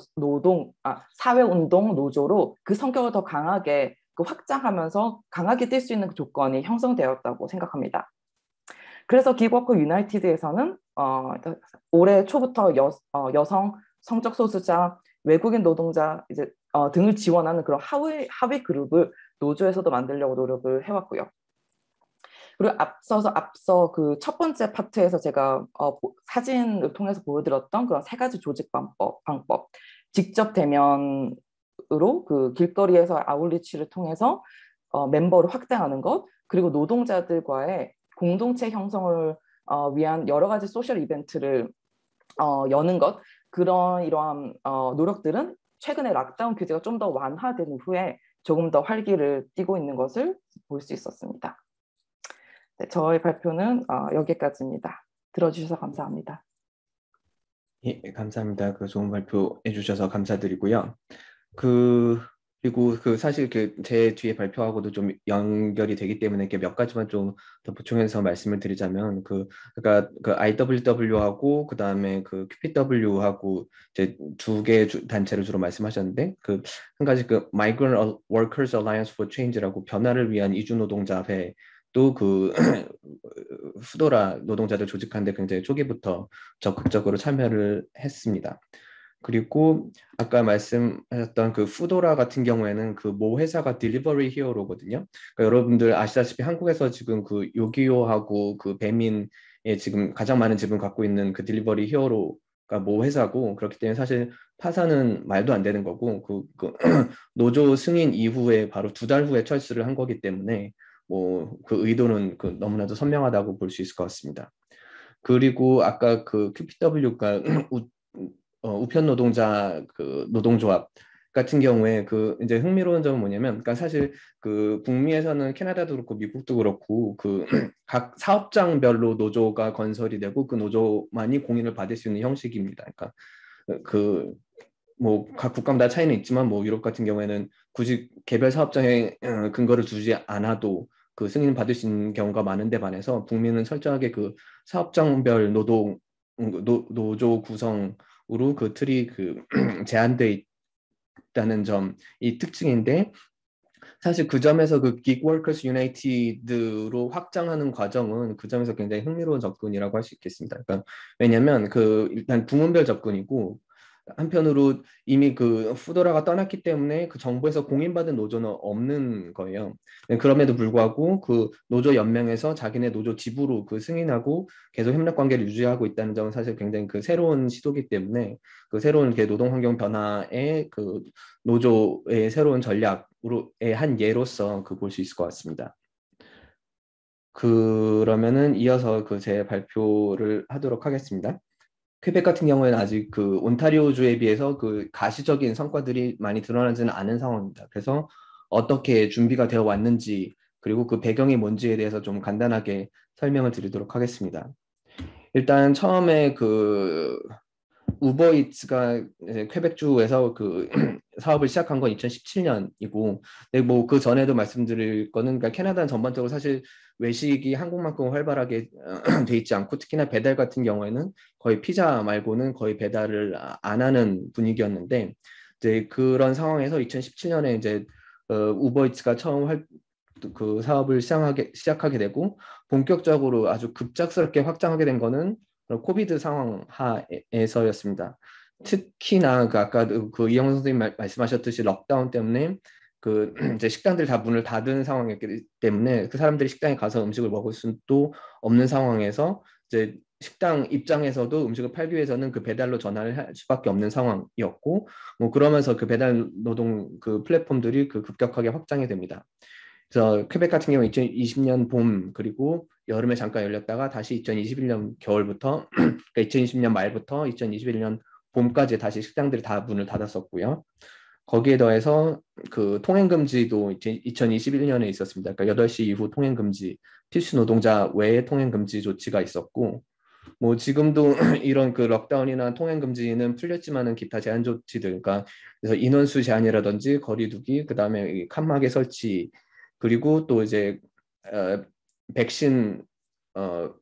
그 성격을 더 강하게 확장하면서 강하게 뛸 수 있는 그 조건이 형성되었다고 생각합니다. 그래서 기브워커 유나이티드에서는 올해 초부터 여성, 성적 소수자, 외국인 노동자 등을 지원하는 그런 하위 그룹을 노조에서도 만들려고 노력을 해왔고요. 그리고 앞서 그 첫 번째 파트에서 제가 사진을 통해서 보여드렸던 그런 세 가지 조직 방법, 직접 대면으로 그 길거리에서 아울리치를 통해서 멤버를 확대하는 것, 그리고 노동자들과의 공동체 형성을 위한 여러 가지 소셜 이벤트를 여는 것, 이러한 노력들은 최근에 락다운 규제가 좀 더 완화된 이후에 조금 더 활기를 띠고 있는 것을 볼 수 있었습니다. 네, 저의 발표는 여기까지입니다. 들어주셔서 감사합니다. 예, 감사합니다. 그 좋은 발표 해주셔서 감사드리고요. 그리고 사실 제 뒤에 발표하고도 좀 연결이 되기 때문에 이렇게 몇 가지만 좀 더 보충해서 말씀을 드리자면 그러니까 그 IWW하고 그다음에 그 QPW하고 이제 두 개 단체를 주로 말씀하셨는데 한 가지 Migrant Workers Alliance for Change라고 변화를 위한 이주 노동자회 또 후도라 노동자들 조직하는데 굉장히 초기부터 적극적으로 참여를 했습니다. 그리고 아까 말씀하셨던 그 푸도라 같은 경우에는 그 모 회사가 딜리버리 히어로거든요. 그러니까 여러분들 아시다시피 한국에서 지금 그 요기요하고 그 배민에 지금 가장 많은 지분 갖고 있는 그 딜리버리 히어로가 모 회사고, 그렇기 때문에 사실 파산은 말도 안 되는 거고 노조 승인 이후에 바로 2달 후에 철수를 한 거기 때문에 뭐 그 의도는 너무나도 선명하다고 볼 수 있을 것 같습니다. 그리고 아까 그 QPW가 우편 노동자 노동조합 같은 경우에 이제 흥미로운 점은 뭐냐면, 그러니까 사실 북미에서는 캐나다도 그렇고 미국도 그렇고 각 사업장별로 노조가 건설이 되고 그 노조만이 공인을 받을 수 있는 형식입니다. 그러니까 뭐 각 국가마다 차이는 있지만 뭐 유럽 같은 경우에는 굳이 개별 사업장에 근거를 두지 않아도 승인을 받을 수 있는 경우가 많은데 반해서 북미는 철저하게 사업장별 노조 구성으로 틀이 제한돼 있다는 점이 특징인데, 사실 그 점에서 Gig Workers United로 확장하는 과정은 그 점에서 굉장히 흥미로운 접근이라고 할 수 있겠습니다. 그러니까 왜냐하면 일단 부문별 접근이고, 한편으로 이미 푸도라가 떠났기 때문에 정부에서 공인받은 노조는 없는 거예요. 그럼에도 불구하고 노조 연맹에서 자기네 노조 지부로 승인하고 계속 협력 관계를 유지하고 있다는 점은 사실 굉장히 새로운 시도이기 때문에 새로운 노동 환경 변화의 노조의 새로운 전략으로의 한 예로서 볼 수 있을 것 같습니다. 그러면은 이어서 제 발표를 하도록 하겠습니다. 퀘벡 같은 경우에는 아직 온타리오주에 비해서 가시적인 성과들이 많이 드러나지는 않은 상황입니다. 그래서 어떻게 준비가 되어 왔는지, 그리고 배경이 뭔지에 대해서 좀 간단하게 설명을 드리도록 하겠습니다. 일단 처음에 우버이츠가 퀘벡주에서 사업을 시작한 건 2017년이고, 뭐 그 전에도 말씀드릴 거는, 그러니까 캐나다는 전반적으로 사실 외식이 한국만큼 활발하게 돼 있지 않고, 특히나 배달 같은 경우에는 거의 피자 말고는 거의 배달을 안 하는 분위기였는데, 이제 그런 상황에서 2017년에 이제 우버이츠가 처음 사업을 시작하게 되고, 본격적으로 아주 급작스럽게 확장하게 된 거는 코비드 상황 하에서였습니다. 특히나 아까 이영선 선생님 말씀하셨듯이 럭다운 때문에 이제 식당들 다 문을 닫은 상황이었기 때문에 사람들이 식당에 가서 음식을 먹을 수도 없는 상황에서 이제 식당 입장에서도 음식을 팔기 위해서는 배달로 전화를 할 수밖에 없는 상황이었고, 뭐 그러면서 배달 노동 플랫폼들이 급격하게 확장이 됩니다. 그래서 퀘벡 같은 경우 2020년 봄 그리고 여름에 잠깐 열렸다가 다시 2021년 겨울부터 그러니까 2020년 말부터 2021년 봄까지 다시 식당들이 다 문을 닫았었고요. 거기에 더해서 통행 금지도 2021년에 있었습니다. 그러니까 8시 이후 통행 금지, 필수 노동자 외에 통행 금지 조치가 있었고, 뭐 지금도 이런 그 럭다운이나 통행 금지는 풀렸지만은 기타 제한 조치들, 그러니까 그래서 인원수 제한이라든지 거리두기, 그다음에 이 칸막이 설치, 그리고 또 이제 어, 백신 어,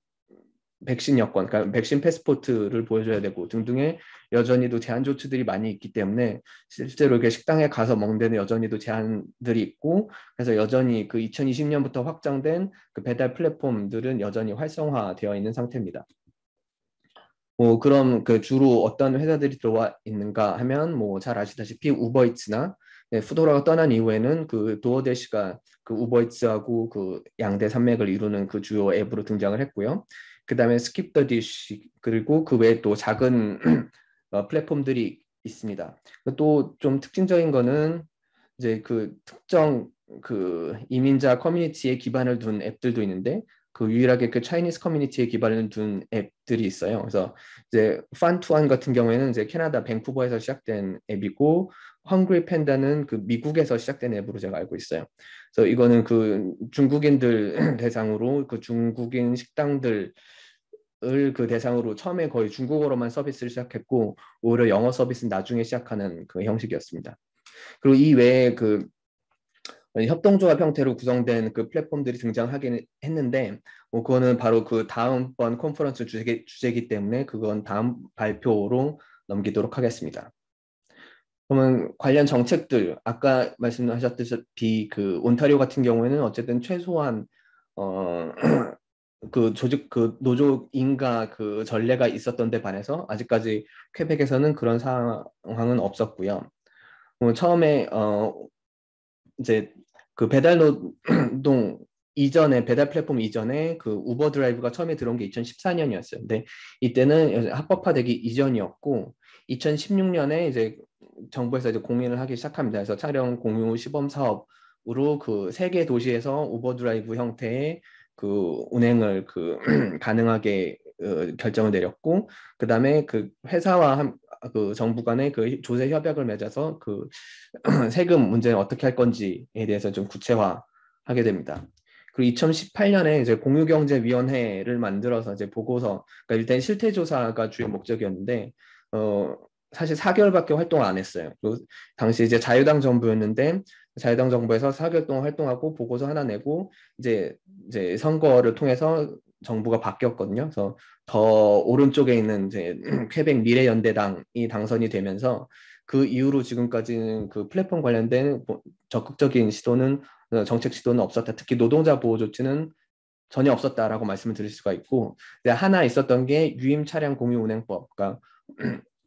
백신 여권, 그러니까 백신 패스포트를 보여줘야 되고 등등의 여전히도 제한 조치들이 많이 있기 때문에 실제로 이렇게 식당에 가서 먹는 데는 여전히도 제한들이 있고, 그래서 여전히 그 2020년부터 확장된 그 배달 플랫폼들은 여전히 활성화되어 있는 상태입니다. 뭐 그럼 그 주로 어떤 회사들이 들어와 있는가 하면 뭐 잘 아시다시피 우버이츠나, 네, 푸도라가 떠난 이후에는 그 도어대시가 그 우버이츠하고 그 양대 산맥을 이루는 그 주요 앱으로 등장을 했고요. 그 다음에 스킵 더 디시, 그리고 그 외에 또 작은 플랫폼들이 있습니다. 또 좀 특징적인 거는 이제 그 특정 그 이민자 커뮤니티에 기반을 둔 앱들도 있는데, 그 유일하게 그 차이니스 커뮤니티에 기반을 둔 앱들이 있어요. 그래서 이제 판투안 같은 경우에는 이제 캐나다 밴쿠버에서 시작된 앱이고, 헝그리 팬다는 그 미국에서 시작된 앱으로 제가 알고 있어요. 그래서 이거는 그 중국인들 대상으로 그 중국인 식당들 을 그 대상으로 처음에 거의 중국어로만 서비스를 시작했고, 오히려 영어 서비스는 나중에 시작하는 그 형식이었습니다. 그리고 이 외에 그 협동조합 형태로 구성된 그 플랫폼들이 등장하긴 했는데, 뭐 그거는 바로 그 다음번 컨퍼런스 주제이기 때문에 그건 다음 발표로 넘기도록 하겠습니다. 그러면 관련 정책들, 아까 말씀하셨듯이 그 온타리오 같은 경우에는 어쨌든 최소한 어, 그 조직 그 노조 인가 그 전례가 있었던 데 반해서 아직까지 퀘벡에서는 그런 상황은 없었고요. 처음에 이제 그 배달 노동 이전에, 배달 플랫폼 이전에 그 우버 드라이브가 처음에 들어온 게 2014년이었어요. 근데 이때는 합법화되기 이전이었고, 2016년에 이제 정부에서 이제 공인을 하기 시작합니다. 그래서 차량 공유 시범 사업으로 그 세 개 도시에서 우버 드라이브 형태의 그 운행을 그 가능하게 결정을 내렸고, 그다음에 그 회사와 그 정부 간의 그 조세 협약을 맺어서 그 세금 문제는 어떻게 할 건지에 대해서 좀 구체화하게 됩니다. 그리고 2018년에 이제 공유경제위원회를 만들어서 이제 보고서, 그러니까 일단 실태조사가 주요 목적이었는데, 어, 사실 4개월밖에 활동 안 했어요. 당시 이제 자유당 정부였는데, 자유당 정부에서 4개월 동안 활동하고 보고서 하나 내고 이제 선거를 통해서 정부가 바뀌었거든요. 그래서 더 오른쪽에 있는 이제 퀘벡 미래연대당이 당선이 되면서 그 이후로 지금까지는 그 플랫폼 관련된 적극적인 시도는, 정책 시도는 없었다. 특히 노동자 보호 조치는 전혀 없었다라고 말씀을 드릴 수가 있고, 하나 있었던 게 유임 차량 공유 운행법. 그러니까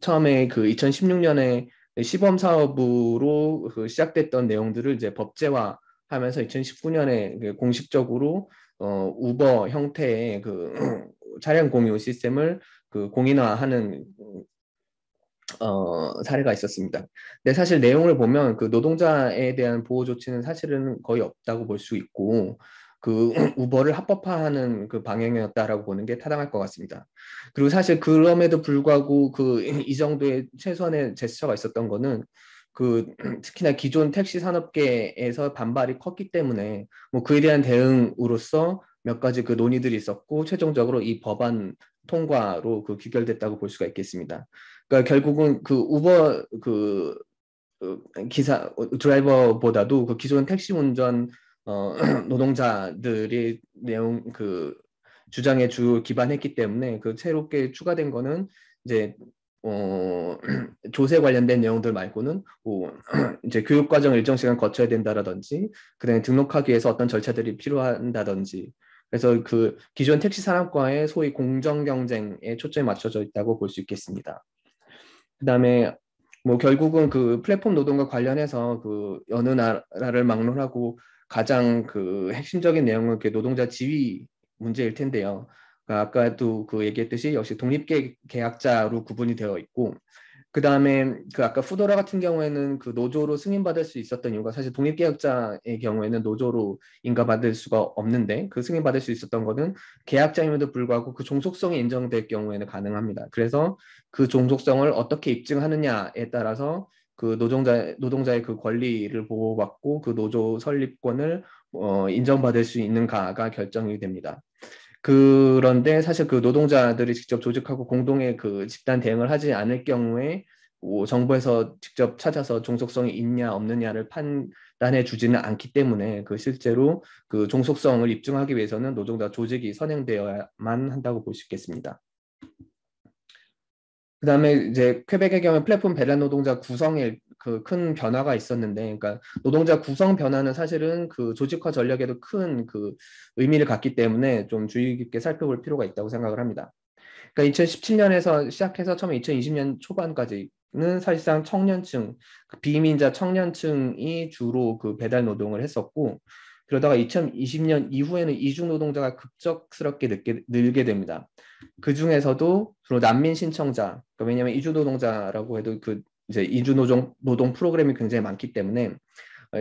처음에 그 2016년에 시범 사업으로 그 시작됐던 내용들을 이제 법제화하면서 2019년에 공식적으로 우버 형태의 그 차량 공유 시스템을 그 공인화하는 사례가 있었습니다. 근데 사실 내용을 보면 그 노동자에 대한 보호 조치는 사실은 거의 없다고 볼 수 있고, 그 우버를 합법화하는 그 방향이었다라고 보는 게 타당할 것 같습니다. 그리고 사실 그럼에도 불구하고 그 이 정도의 최소한의 제스처가 있었던 거는 그 특히나 기존 택시 산업계에서 반발이 컸기 때문에 뭐 그에 대한 대응으로서 몇 가지 그 논의들이 있었고, 최종적으로 이 법안 통과로 그 귀결됐다고 볼 수가 있겠습니다. 그러니까 결국은 그 우버 기사 드라이버보다도 그 기존 택시 운전 노동자들이 내용 그 주장에 주 기반했기 때문에 그 새롭게 추가된 거는 이제 어, 조세 관련된 내용들 말고는 뭐 이제 교육 과정 일정 시간 거쳐야 된다라든지, 그다음에 등록하기 위해서 어떤 절차들이 필요한다든지, 그래서 그 기존 택시 산업과의 소위 공정 경쟁에 초점이 맞춰져 있다고 볼 수 있겠습니다. 그다음에 뭐 결국은 그 플랫폼 노동과 관련해서 그 어느 나라를 막론하고 가장 그 핵심적인 내용은 그 노동자 지위 문제일 텐데요. 그러니까 아까도 그 얘기했듯이 역시 독립계약자로 구분이 되어 있고, 그 다음에 그 아까 푸도라 같은 경우에는 그 노조로 승인받을 수 있었던 이유가, 사실 독립계약자의 경우에는 노조로 인가받을 수가 없는데, 그 승인받을 수 있었던 거는 계약자임에도 불구하고 그 종속성이 인정될 경우에는 가능합니다. 그래서 그 종속성을 어떻게 입증하느냐에 따라서 그 노동자의 그 권리를 보호받고 그 노조 설립권을 인정받을 수 있는가가 결정이 됩니다. 그런데 사실 그 노동자들이 직접 조직하고 공동의 그 집단 대응을 하지 않을 경우에 뭐 정부에서 직접 찾아서 종속성이 있냐 없느냐를 판단해 주지는 않기 때문에 그 실제로 그 종속성을 입증하기 위해서는 노동자 조직이 선행되어야만 한다고 볼 수 있겠습니다. 그다음에 이제 퀘벡의 경우 플랫폼 배달 노동자 구성에 그 큰 변화가 있었는데, 그러니까 노동자 구성 변화는 사실은 그 조직화 전략에도 큰 그 의미를 갖기 때문에 좀 주의 깊게 살펴볼 필요가 있다고 생각을 합니다. 그러니까 2017년에서 시작해서 처음에 2020년 초반까지는 사실상 청년층, 그 비민자 청년층이 주로 그 배달 노동을 했었고, 그러다가 2020년 이후에는 이주 노동자가 급작스럽게 늘게 됩니다. 그 중에서도 주로 난민 신청자, 그러니까 왜냐하면 이주 노동자라고 해도 그 이제 이주 노동 프로그램이 굉장히 많기 때문에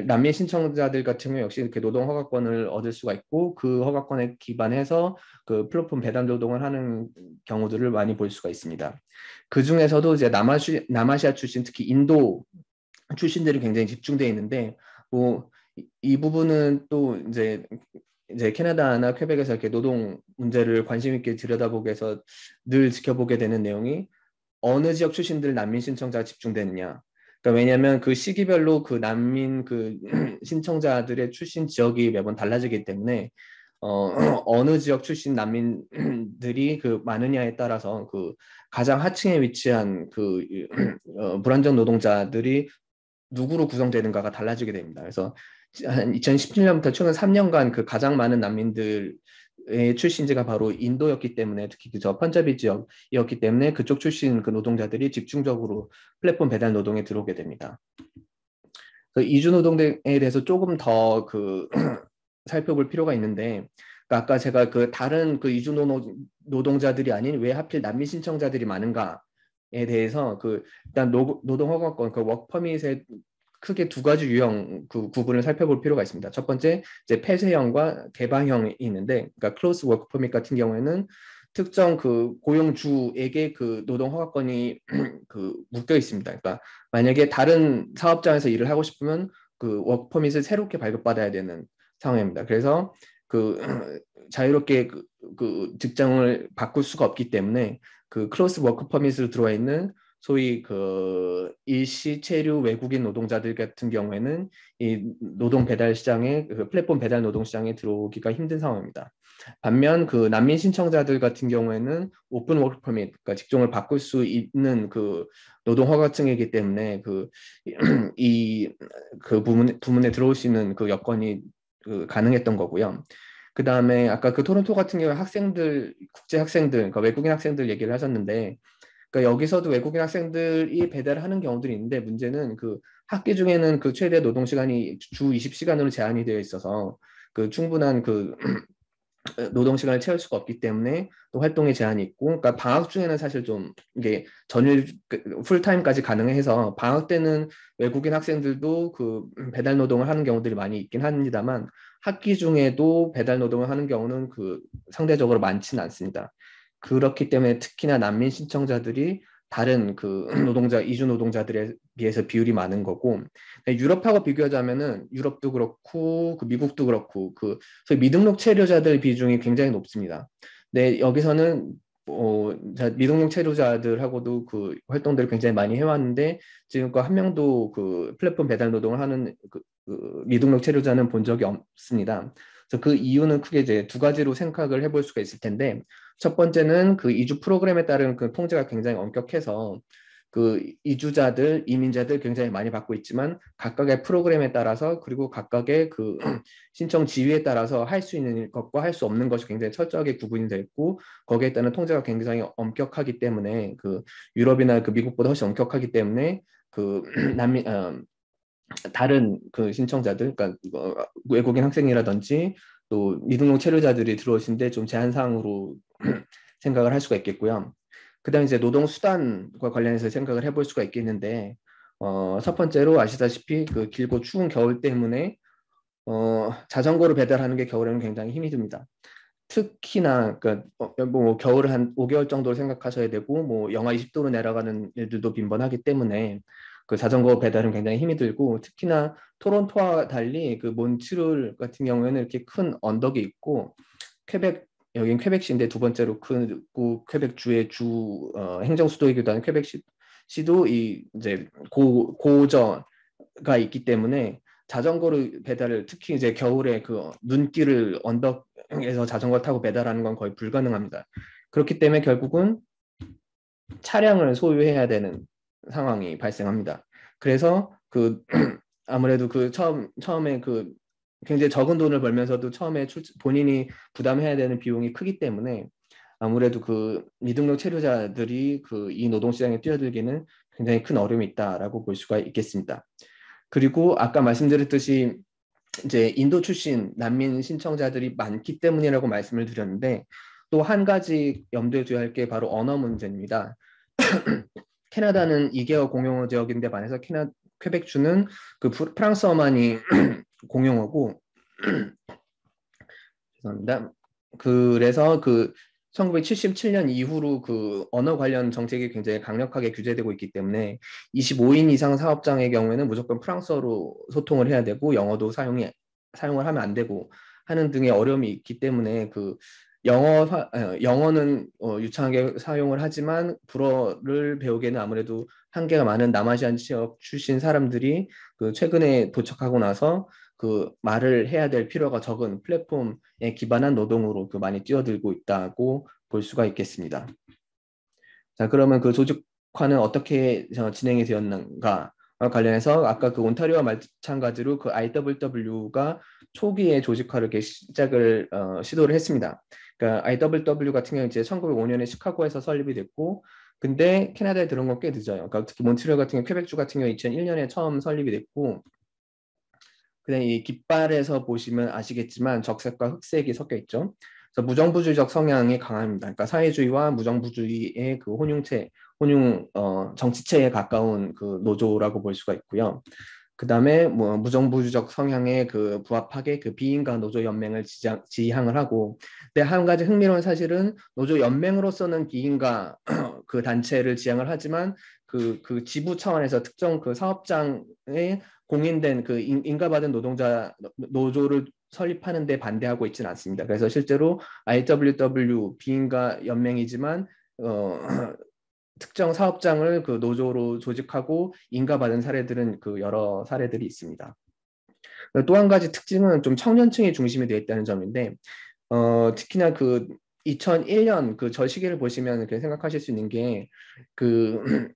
난민 신청자들 같은 경우 역시 이렇게 노동 허가권을 얻을 수가 있고 그 허가권에 기반해서 그 플랫폼 배달 노동을 하는 경우들을 많이 볼 수가 있습니다. 그 중에서도 이제 남아시아 출신, 특히 인도 출신들이 굉장히 집중되어 있는데 뭐 이 부분은 또 이제 캐나다나 퀘벡에서 이렇게 노동 문제를 관심 있게 들여다보게 해서 늘 지켜보게 되는 내용이 어느 지역 출신들 난민 신청자가 집중됐냐. 그러니까 왜냐하면 그 시기별로 그 난민 그 신청자들의 출신 지역이 매번 달라지기 때문에 어느 지역 출신 난민들이 그 많으냐에 따라서 그 가장 하층에 위치한 그 불안정 노동자들이 누구로 구성되는가가 달라지게 됩니다. 그래서 한 2017년부터 최근 3년간 그 가장 많은 난민들의 출신지가 바로 인도였기 때문에 특히 그저 펀자비 지역이었기 때문에 그쪽 출신 그 노동자들이 집중적으로 플랫폼 배달 노동에 들어오게 됩니다. 이주 노동에 대해서 조금 더 그 살펴볼 필요가 있는데 그러니까 아까 제가 그 다른 그 이주 노동자들이 아닌 왜 하필 난민 신청자들이 많은가에 대해서 그 일단 노동 허가권 그 워크퍼밋의 크게 두 가지 유형 그 구분을 살펴볼 필요가 있습니다. 첫 번째 이제 폐쇄형과 개방형이 있는데, 그러니까 클로스 워크 퍼밋 같은 경우에는 특정 그 고용주에게 그 노동 허가권이 그 묶여 있습니다. 그러니까 만약에 다른 사업장에서 일을 하고 싶으면 그 워크 퍼밋을 새롭게 발급받아야 되는 상황입니다. 그래서 그 자유롭게 그 직장을 바꿀 수가 없기 때문에 그 클로스 워크 퍼밋으로 들어와 있는 소위 그 일시 체류 외국인 노동자들 같은 경우에는 이 노동 배달 시장에 그 플랫폼 배달 노동 시장에 들어오기가 힘든 상황입니다. 반면 그 난민 신청자들 같은 경우에는 오픈 워크 퍼밋, 그러니까 직종을 바꿀 수 있는 그 노동 허가증이기 때문에 그 이 그 부문에 들어올 수 있는 그 여건이 그 가능했던 거고요. 그 다음에 아까 그 토론토 같은 경우에 학생들, 국제 학생들, 그러니까 외국인 학생들 얘기를 하셨는데, 그러니까 여기서도 외국인 학생들이 배달을 하는 경우들이 있는데 문제는 그 학기 중에는 그 최대 노동 시간이 주 20시간으로 제한이 되어 있어서 그 충분한 그 노동 시간을 채울 수가 없기 때문에 또 활동에 제한이 있고, 그러니까 방학 중에는 사실 좀 이게 전일 풀타임까지 가능해서 방학 때는 외국인 학생들도 그 배달 노동을 하는 경우들이 많이 있긴 합니다만 학기 중에도 배달 노동을 하는 경우는 그 상대적으로 많지는 않습니다. 그렇기 때문에 특히나 난민 신청자들이 다른 그 노동자, 이주 노동자들에 비해서 비율이 많은 거고, 유럽하고 비교하자면은 유럽도 그렇고 그 미국도 그렇고 그 소위 미등록 체류자들 비중이 굉장히 높습니다. 네, 여기서는 미등록 체류자들하고도 그 활동들을 굉장히 많이 해왔는데 지금껏 한 명도 그 플랫폼 배달 노동을 하는 그 미등록 체류자는 본 적이 없습니다. 그래서 그 이유는 크게 이제 두 가지로 생각을 해볼 수가 있을 텐데, 첫 번째는 그 이주 프로그램에 따른 그 통제가 굉장히 엄격해서 그 이주자들, 이민자들 굉장히 많이 받고 있지만 각각의 프로그램에 따라서 그리고 각각의 그 신청 지위에 따라서 할 수 있는 것과 할 수 없는 것이 굉장히 철저하게 구분이 되어 있고 거기에 따른 통제가 굉장히 엄격하기 때문에 그 유럽이나 그 미국보다 훨씬 엄격하기 때문에 그 난민 다른 그 신청자들, 그러니까 외국인 학생이라든지 또 미등록 체류자들이 들어오신데 좀 제한 사항으로 생각을 할 수가 있겠고요. 그다음에 이제 노동 수단과 관련해서 생각을 해볼 수가 있겠는데, 첫 번째로 아시다시피 그 길고 추운 겨울 때문에 자전거로 배달하는 게 겨울에는 굉장히 힘이 듭니다. 특히나 그러니까 뭐 겨울을 한 5개월 정도를 생각하셔야 되고 뭐 영하 20도로 내려가는 일들도 빈번하기 때문에 그 자전거 배달은 굉장히 힘이 들고, 특히나 토론토와 달리 그 몬트리올 같은 경우에는 이렇게 큰 언덕이 있고 퀘벡 여긴 퀘벡시인데 두 번째로 큰 퀘벡주의 주 행정 수도이기도 한 퀘벡시도 이 이제 고저가 있기 때문에 자전거로 배달을 특히 이제 겨울에 그 눈길을 언덕에서 자전거 타고 배달하는 건 거의 불가능합니다. 그렇기 때문에 결국은 차량을 소유해야 되는 상황이 발생합니다. 그래서 그 아무래도 그 처음에 그 굉장히 적은 돈을 벌면서도 처음에 본인이 부담해야 되는 비용이 크기 때문에 아무래도 그 미등록 체류자들이 그 이 노동시장에 뛰어들기는 굉장히 큰 어려움이 있다라고 볼 수가 있겠습니다. 그리고 아까 말씀드렸듯이 이제 인도 출신 난민 신청자들이 많기 때문이라고 말씀을 드렸는데 또 한 가지 염두에 둬야 할 게 바로 언어 문제입니다. 캐나다는 2개월 공용어 지역인데 반해서 퀘벡주는 그 프랑스어만이 공용어고 죄송합니다. 그래서 그 1977년 이후로 그 언어 관련 정책이 굉장히 강력하게 규제되고 있기 때문에 25인 이상 사업장의 경우에는 무조건 프랑스어로 소통을 해야 되고 영어도 사용을 하면 안 되고 하는 등의 어려움이 있기 때문에 그 영어는 유창하게 사용을 하지만 불어를 배우기에는 아무래도 한계가 많은 남아시안 지역 출신 사람들이 그 최근에 도착하고 나서 그 말을 해야 될 필요가 적은 플랫폼에 기반한 노동으로 그 많이 뛰어들고 있다고 볼 수가 있겠습니다. 자, 그러면 그 조직화는 어떻게 진행이 되었는가? 관련해서 아까 그 온타리오와 마찬가지로 그 IWW가 초기에 조직화를 이렇게 시도를 했습니다. 그러니까 IWW 같은 경우 이제 1905년에 시카고에서 설립이 됐고, 근데 캐나다에 들어온 건 꽤 늦어요. 그러니까 특히 몬트리올 같은 경우, 퀘벡주 같은 경우 2001년에 처음 설립이 됐고, 그냥 이 깃발에서 보시면 아시겠지만 적색과 흑색이 섞여 있죠. 그래서 무정부주의적 성향이 강합니다. 그러니까 사회주의와 무정부주의의 그 혼용 정치체에 가까운 그 노조라고 볼 수가 있고요. 그 다음에 뭐 무정부주의적 성향에 그 부합하게 그 비인가 노조 연맹을 지향을 하고, 근데 한 가지 흥미로운 사실은 노조 연맹으로서는 비인가 그 단체를 지향을 하지만 그 지부 차원에서 특정 그 사업장의 공인된 그 인가받은 노동자 노조를 설립하는 데 반대하고 있지는 않습니다. 그래서 실제로 IWW 비인가 연맹이지만 특정 사업장을 그 노조로 조직하고 인가받은 사례들은 그 여러 사례들이 있습니다. 또 한 가지 특징은 좀 청년층이 중심이 되어 있다는 점인데 특히나 그 2001년 그 저 시기를 보시면 이렇게 생각하실 수 있는 게그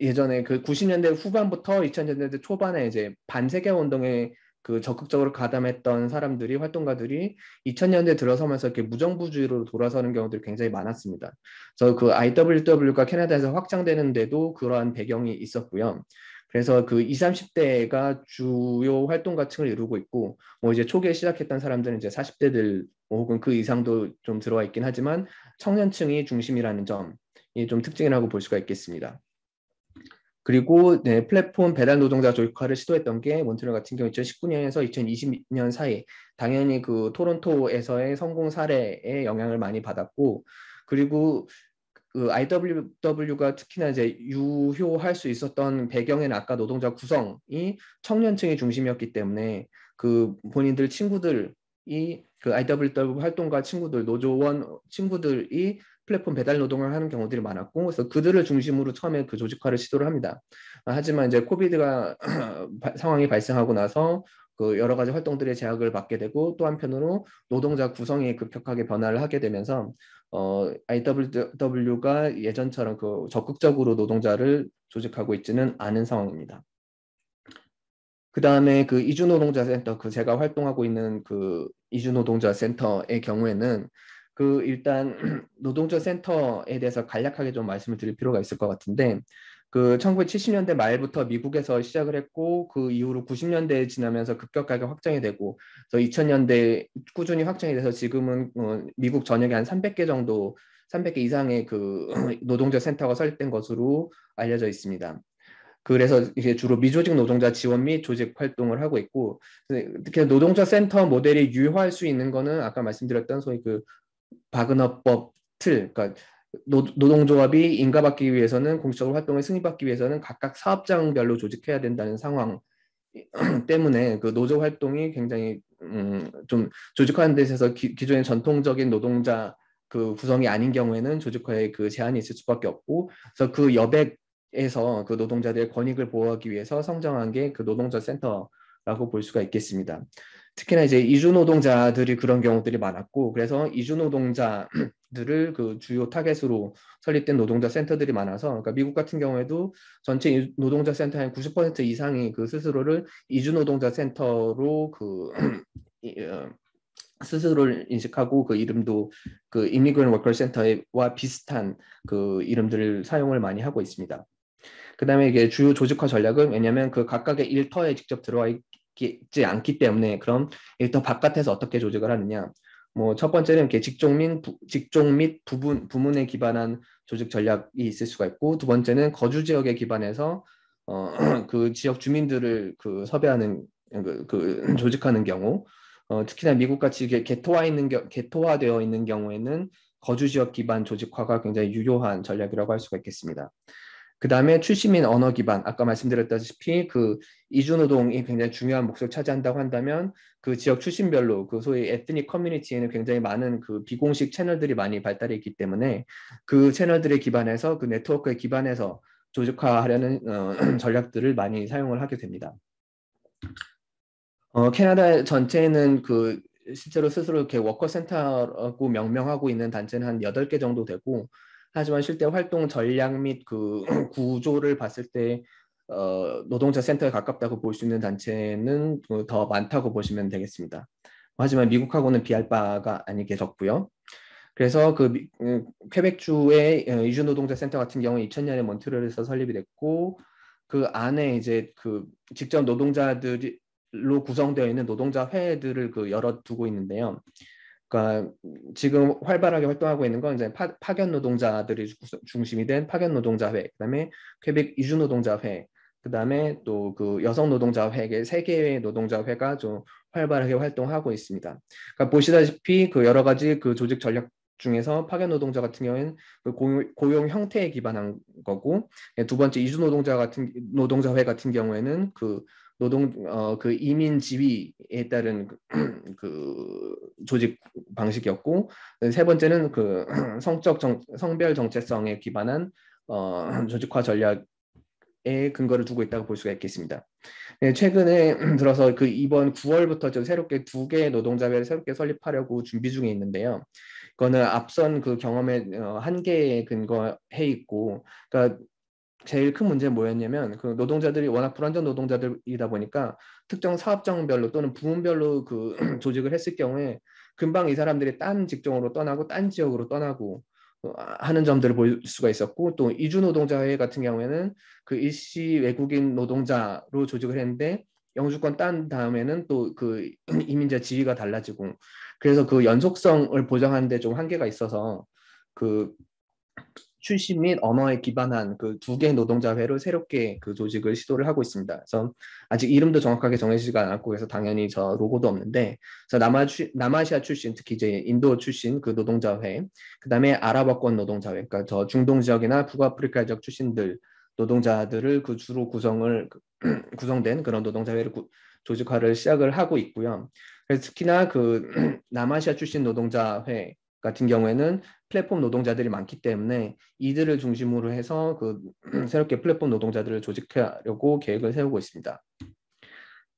예전에 그 90년대 후반부터 2000년대 초반에 이제 반세계 운동에 그 적극적으로 가담했던 사람들이 활동가들이 2000년대 들어서면서 이렇게 무정부주의로 돌아서는 경우들이 굉장히 많았습니다. 그래서 그 IWW가 캐나다에서 확장되는데도 그러한 배경이 있었고요. 그래서 그 20, 30대가 주요 활동가층을 이루고 있고, 뭐 이제 초기에 시작했던 사람들은 이제 40대들 혹은 그 이상도 좀 들어와 있긴 하지만 청년층이 중심이라는 점이 좀 특징이라고 볼 수가 있겠습니다. 그리고 네, 플랫폼 배달 노동자 조직화를 시도했던 게 몬트리올 같은 경우 2019년에서 2020년 사이 당연히 그 토론토에서의 성공 사례에 영향을 많이 받았고, 그리고 그 IWW가 특히나 이제 유효할 수 있었던 배경에는 아까 노동자 구성이 청년층이 중심이었기 때문에 그 본인들 친구들이 그 IWW 활동가 친구들 노조원 친구들이 플랫폼 배달 노동을 하는 경우들이 많았고, 그래서 그들을 중심으로 처음에 그 조직화를 시도를 합니다. 하지만 이제 코비드가 상황이 발생하고 나서 그 여러 가지 활동들의 제약을 받게 되고, 또 한편으로 노동자 구성이 급격하게 변화를 하게 되면서 IWW가 예전처럼 그 적극적으로 노동자를 조직하고 있지는 않은 상황입니다. 그 다음에 그 이주노동자센터, 그 제가 활동하고 있는 그 이주노동자센터의 경우에는 그 일단 노동자 센터에 대해서 간략하게 좀 말씀을 드릴 필요가 있을 것 같은데, 그 1970년대 말부터 미국에서 시작을 했고 그 이후로 90년대에 지나면서 급격하게 확장이 되고, 그래서 2000년대 꾸준히 확장이 돼서 지금은 미국 전역에 한 300개 정도 300개 이상의 그 노동자 센터가 설립된 것으로 알려져 있습니다. 그래서 이게 주로 미조직 노동자 지원 및 조직 활동을 하고 있고, 특히 노동자 센터 모델이 유효할 수 있는 거는 아까 말씀드렸던 소위 그 바그너법 틀, 그러니까 노동조합이 인가받기 위해서는 공식적으로 활동을 승인받기 위해서는 각각 사업장별로 조직해야 된다는 상황, 때문에 그 노조 활동이 굉장히 좀 조직화하는 데 있어서 기존의 전통적인 노동자 그 구성이 아닌 경우에는 조직화에 그 제한이 있을 수밖에 없고, 그래서 그 여백에서 그 노동자들의 권익을 보호하기 위해서 성장한 게 그 노동자 센터라고 볼 수가 있겠습니다. 특히나 이제 이주 노동자들이 그런 경우들이 많았고, 그래서 이주 노동자들을 그 주요 타겟으로 설립된 노동자 센터들이 많아서, 그러니까 미국 같은 경우에도 전체 노동자 센터의 한 90% 이상이 그 스스로를 이주 노동자 센터로 스스로를 인식하고, 그 이름도 그 이미그런트 워커 센터와 비슷한 그 이름들을 사용을 많이 하고 있습니다. 그 다음에 이게 주요 조직화 전략은, 왜냐하면 그 각각의 일터에 직접 들어와 있지 않기 때문에, 그럼 일터 바깥에서 어떻게 조직을 하느냐. 뭐 첫 번째는 이렇게 직종 및 부문에 기반한 조직 전략이 있을 수가 있고, 두 번째는 거주 지역에 기반해서 그 지역 주민들을 그 섭외하는 조직하는 경우, 특히나 미국같이 개토화되어 있는 경우에는 거주 지역 기반 조직화가 굉장히 유효한 전략이라고 할 수가 있겠습니다. 그 다음에 출신 및 언어 기반, 아까 말씀드렸다시피 그 이주 노동이 굉장히 중요한 몫을 차지한다고 한다면, 그 지역 출신별로 그 소위 에트닉 커뮤니티에는 굉장히 많은 그 비공식 채널들이 많이 발달해 있기 때문에, 그 채널들에 기반해서 그 네트워크에 기반해서 조직화하려는 전략들을 많이 사용을 하게 됩니다. 캐나다 전체는 그 실제로 스스로 이렇게 워커센터라고 명명하고 있는 단체는 한 8개 정도 되고, 하지만 실제 활동 전략 및 그 구조를 봤을 때 노동자 센터에 가깝다고 볼 수 있는 단체는 더 많다고 보시면 되겠습니다. 하지만 미국하고는 비할 바가 아니게 적고요. 그래서 퀘벡주의 이주 노동자 센터 같은 경우는 2000년에 몬트리올에서 설립이 됐고, 그 안에 이제 그 직접 노동자들로 구성되어 있는 노동자 회들을 그 열어두고 있는데요. 그러니까 지금 활발하게 활동하고 있는 건 이제 파견 노동자들이 중심이 된 파견 노동자회, 그다음에 퀘벡 이주 노동자회, 그다음에 또 그 여성 노동자회, 3개의 노동자회가 좀 활발하게 활동하고 있습니다. 그러니까 보시다시피 그 여러 가지 그 조직 전략 중에서 파견 노동자 같은 경우에는 그 고용 형태에 기반한 거고, 두 번째 이주 노동자회 같은 경우에는 그 그 이민 지위에 따른 그 조직 방식이었고, 세 번째는 그 성별 정체성에 기반한 조직화 전략에 근거를 두고 있다고 볼 수가 있겠습니다. 네, 최근에 들어서 그 이번 9월부터 좀 새롭게 2개의 노동자회를 새롭게 설립하려고 준비 중에 있는데요. 그거는 앞선 그 경험의 한계에 근거해 있고, 그러니까 제일 큰 문제는 뭐였냐면, 그 노동자들이 워낙 불안정 노동자들이다 보니까 특정 사업장별로 또는 부문별로 그 조직을 했을 경우에 금방 이 사람들이 딴 직종으로 떠나고 딴 지역으로 떠나고 하는 점들을 볼 수가 있었고, 또 이주 노동자회 같은 경우에는 그 일시 외국인 노동자로 조직을 했는데 영주권 딴 다음에는 또 그 이민자 지위가 달라지고, 그래서 그 연속성을 보장하는 데 좀 한계가 있어서 그 출신 및 언어에 기반한 그 2개 노동자회를 새롭게 그 조직을 시도를 하고 있습니다. 그래서 아직 이름도 정확하게 정해지지가 않았고, 그래서 당연히 저 로고도 없는데, 그래서 남아시아 출신, 특히 이제 인도 출신 그 노동자회, 그 다음에 아랍어권 노동자회, 그러니까 저 중동 지역이나 북아프리카 지역 출신들 노동자들을 그 주로 구성된 그런 노동자회를 조직화를 시작을 하고 있고요. 그래서 특히나 그 남아시아 출신 노동자회 같은 경우에는 플랫폼 노동자들이 많기 때문에 이들을 중심으로 해서 그 새롭게 플랫폼 노동자들을 조직하려고 계획을 세우고 있습니다.